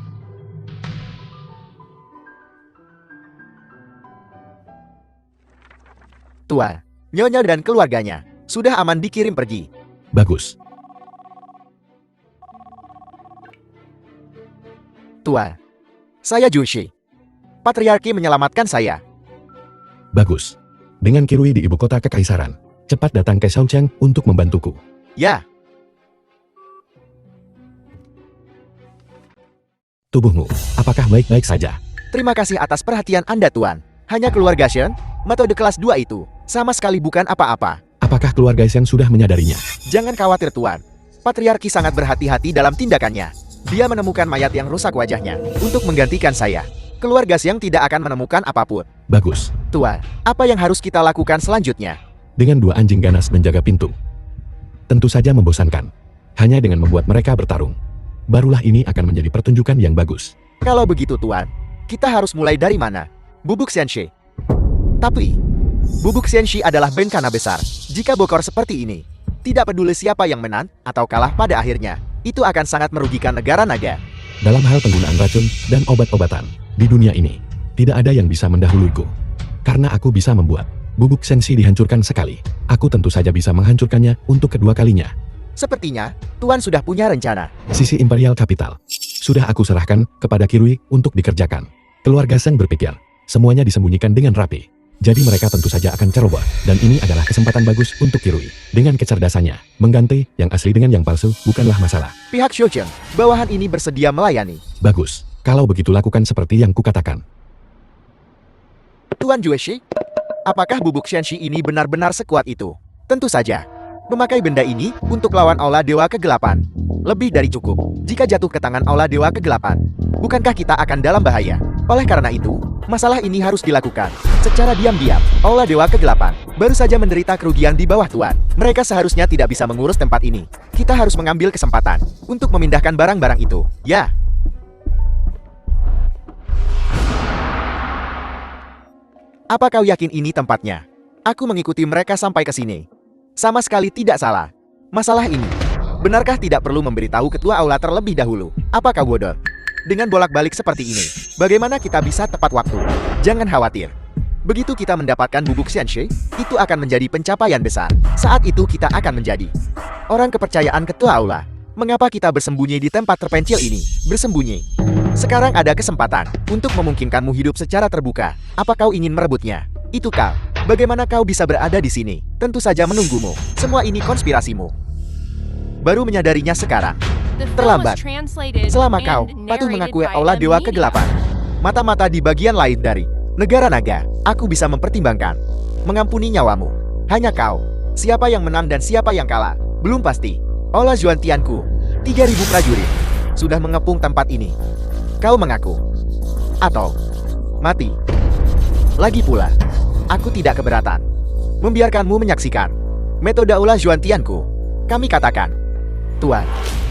Tuan, Nyonya dan keluarganya sudah aman dikirim pergi. Bagus. Tuan, saya Junshi. Patriarki menyelamatkan saya. Bagus. Dengan Kirui di ibu kota kekaisaran, cepat datang ke Zhoucheng untuk membantuku. Ya, Tubuhmu, apakah baik-baik saja? terima kasih atas perhatian Anda, Tuan. Hanya keluarga Shen, metode kelas 2 itu sama sekali bukan apa-apa. Apakah keluarga yang sudah menyadarinya? Jangan khawatir, Tuan. Patriarki sangat berhati-hati dalam tindakannya. Dia menemukan mayat yang rusak wajahnya untuk menggantikan saya. Keluarga Siang tidak akan menemukan apapun. Bagus. Tuan, apa yang harus kita lakukan selanjutnya? Dengan 2 anjing ganas menjaga pintu, tentu saja membosankan. Hanya dengan membuat mereka bertarung, barulah ini akan menjadi pertunjukan yang bagus. Kalau begitu, Tuan, kita harus mulai dari mana? Bubuk Senshi. Tapi, Bubuk Senshi adalah bencana besar. Jika bokor seperti ini, tidak peduli siapa yang menang atau kalah pada akhirnya, itu akan sangat merugikan negara naga. Dalam hal penggunaan racun dan obat-obatan, di dunia ini, tidak ada yang bisa mendahuluiku. Karena aku bisa membuat Bubuk Senshi dihancurkan sekali, aku tentu saja bisa menghancurkannya untuk kedua kalinya. Sepertinya, Tuan sudah punya rencana. Sisi Imperial Capital sudah aku serahkan kepada Kirui untuk dikerjakan. Keluarga Zhang berpikir, semuanya disembunyikan dengan rapi. Jadi mereka tentu saja akan ceroboh, dan ini adalah kesempatan bagus untuk Kirui. Dengan kecerdasannya, mengganti yang asli dengan yang palsu bukanlah masalah. Pihak Zhoucheng, bawahan ini bersedia melayani. Bagus, kalau begitu lakukan seperti yang kukatakan. Tuan Jueshi, apakah Bubuk Senshi ini benar-benar sekuat itu? Tentu saja. Memakai benda ini untuk lawan Aula Dewa Kegelapan lebih dari cukup. Jika jatuh ke tangan Aula Dewa Kegelapan, bukankah kita akan dalam bahaya? Oleh karena itu, masalah ini harus dilakukan secara diam-diam. Aula Dewa Kegelapan baru saja menderita kerugian di bawah Tuan. Mereka seharusnya tidak bisa mengurus tempat ini. Kita harus mengambil kesempatan untuk memindahkan barang-barang itu. Ya. Apa kau yakin ini tempatnya? Aku mengikuti mereka sampai ke sini. Sama sekali tidak salah. Masalah ini, benarkah tidak perlu memberitahu ketua aula terlebih dahulu? Apa kau bodoh? Dengan bolak-balik seperti ini, bagaimana kita bisa tepat waktu? Jangan khawatir. Begitu kita mendapatkan Bubuk Senshi, itu akan menjadi pencapaian besar. Saat itu kita akan menjadi orang kepercayaan ketua aula. Mengapa kita bersembunyi di tempat terpencil ini? Bersembunyi. Sekarang ada kesempatan untuk memungkinkanmu hidup secara terbuka. Apa kau ingin merebutnya? Itu kau. Bagaimana kau bisa berada di sini? Tentu saja menunggumu. Semua ini konspirasimu. Baru menyadarinya sekarang. Terlambat. Selama kau patuh mengakui Aula Dewa Kegelapan, mata-mata di bagian lain dari negara naga, aku bisa mempertimbangkan mengampuni nyawamu. Hanya kau, siapa yang menang dan siapa yang kalah, belum pasti. Aula Zhuantianku, 3.000 prajurit, sudah mengepung tempat ini. Kau mengaku, atau mati. Lagi pula, aku tidak keberatan membiarkanmu menyaksikan metode Aula Zhuantianku. Kami katakan, Tuan,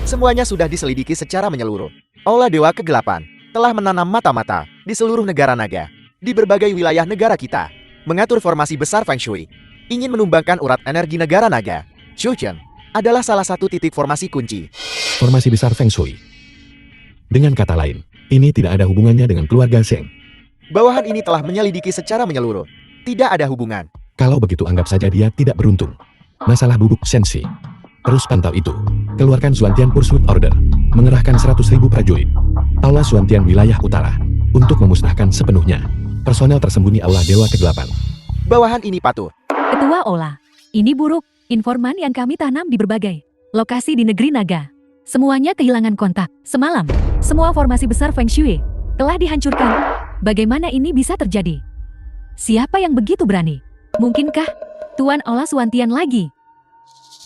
semuanya sudah diselidiki secara menyeluruh. Aula Dewa Kegelapan telah menanam mata-mata di seluruh negara naga, di berbagai wilayah negara kita, mengatur formasi besar Feng Shui, ingin menumbangkan urat energi negara naga. Shouchen adalah salah satu titik formasi kunci. Formasi besar Feng Shui. Dengan kata lain, ini tidak ada hubungannya dengan keluarga Zheng. Bawahan ini telah menyelidiki secara menyeluruh. Tidak ada hubungan. Kalau begitu anggap saja dia tidak beruntung. Masalah bubuk sensi. Terus pantau itu. Keluarkan Zhuantian Pursuit Order. Mengerahkan 100.000 prajurit. Aula Zhuantian wilayah utara. Untuk memusnahkan sepenuhnya personel tersembunyi Aula Dewa Kegelapan. Bawahan ini patuh. Ketua Aula, ini buruk. Informan yang kami tanam di berbagai lokasi di negeri naga. Semuanya kehilangan kontak. Semalam, semua formasi besar Feng Shui telah dihancurkan. Bagaimana ini bisa terjadi? Siapa yang begitu berani? Mungkinkah Tuan Aula Zhuantian lagi?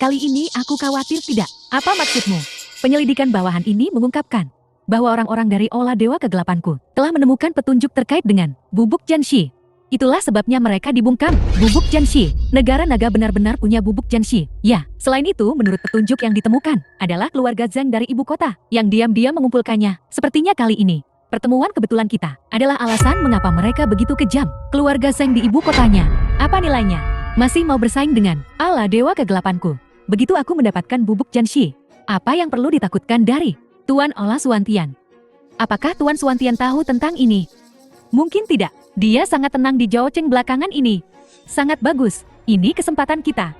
Kali ini aku khawatir tidak. Apa maksudmu? Penyelidikan bawahan ini mengungkapkan bahwa orang-orang dari Aula Dewa Kegelapanku telah menemukan petunjuk terkait dengan bubuk Jianxi. Itulah sebabnya mereka dibungkam. Bubuk Jianxi. Negara naga benar-benar punya bubuk Jianxi. Ya, selain itu menurut petunjuk yang ditemukan adalah keluarga Zhang dari ibu kota yang diam-diam mengumpulkannya. Sepertinya kali ini pertemuan kebetulan kita adalah alasan mengapa mereka begitu kejam. Keluarga Zhang di ibu kotanya. Apa nilainya? Masih mau bersaing dengan Aula Dewa Kegelapanku. Begitu aku mendapatkan bubuk Jianxi, apa yang perlu ditakutkan dari Tuan Aula Zhuantian? Apakah Tuan Zhuantian tahu tentang ini? Mungkin tidak. Dia sangat tenang di Zhaocheng belakangan ini. Sangat bagus. Ini kesempatan kita.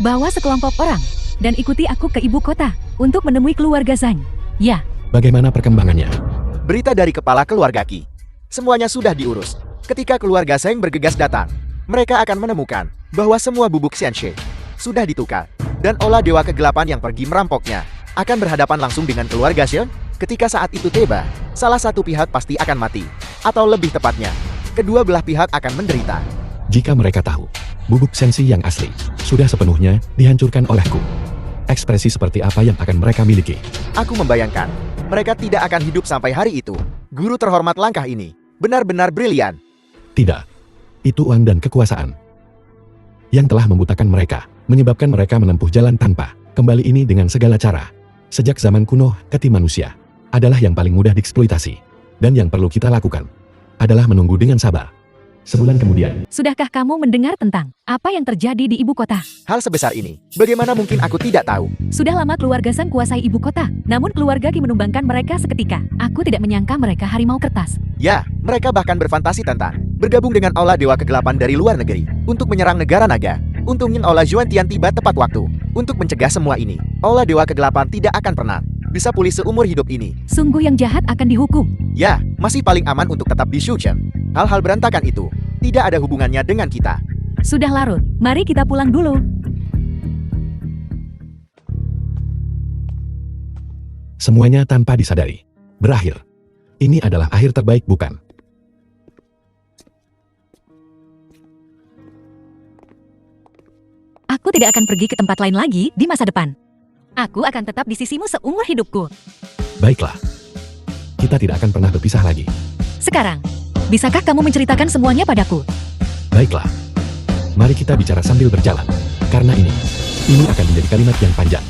Bawa sekelompok orang dan ikuti aku ke ibu kota untuk menemui keluarga Zhang. Ya. Bagaimana perkembangannya? Berita dari kepala keluarga Qi. Semuanya sudah diurus. Ketika keluarga Zhang bergegas datang, mereka akan menemukan bahwa semua bubuk Xianxi sudah ditukar. Dan Aula Dewa Kegelapan yang pergi merampoknya akan berhadapan langsung dengan keluarga Zhang. Ketika saat itu tiba, salah satu pihak pasti akan mati. Atau lebih tepatnya, kedua belah pihak akan menderita. Jika mereka tahu, bubuk sensi yang asli sudah sepenuhnya dihancurkan olehku. Ekspresi seperti apa yang akan mereka miliki? Aku membayangkan, mereka tidak akan hidup sampai hari itu. Guru terhormat, langkah ini benar-benar brilian. Tidak. Itu uang dan kekuasaan yang telah membutakan mereka, menyebabkan mereka menempuh jalan tanpa kembali ini dengan segala cara. Sejak zaman kuno, keti manusia adalah yang paling mudah dieksploitasi. Dan yang perlu kita lakukan adalah menunggu dengan sabar. Sebulan kemudian. Sudahkah kamu mendengar tentang apa yang terjadi di ibu kota? Hal sebesar ini, bagaimana mungkin aku tidak tahu? Sudah lama keluarga Zhang kuasai ibu kota, namun keluarga Qi menumbangkan mereka seketika. Aku tidak menyangka mereka harimau kertas. Ya, mereka bahkan berfantasi tentang bergabung dengan Aula Dewa Kegelapan dari luar negeri untuk menyerang negara naga. Untungnya Aula Zhuantian tiba tepat waktu untuk mencegah semua ini. Aula Dewa Kegelapan tidak akan pernah bisa pulih seumur hidup ini. Sungguh yang jahat akan dihukum. Ya, masih paling aman untuk tetap di Shouchen. Hal-hal berantakan itu tidak ada hubungannya dengan kita. Sudah larut, mari kita pulang dulu. Semuanya tanpa disadari berakhir. Ini adalah akhir terbaik, bukan? Aku tidak akan pergi ke tempat lain lagi di masa depan. Aku akan tetap di sisimu seumur hidupku. Baiklah. Kita tidak akan pernah berpisah lagi. Sekarang, bisakah kamu menceritakan semuanya padaku? Baiklah. Mari kita bicara sambil berjalan. Karena ini akan menjadi kalimat yang panjang.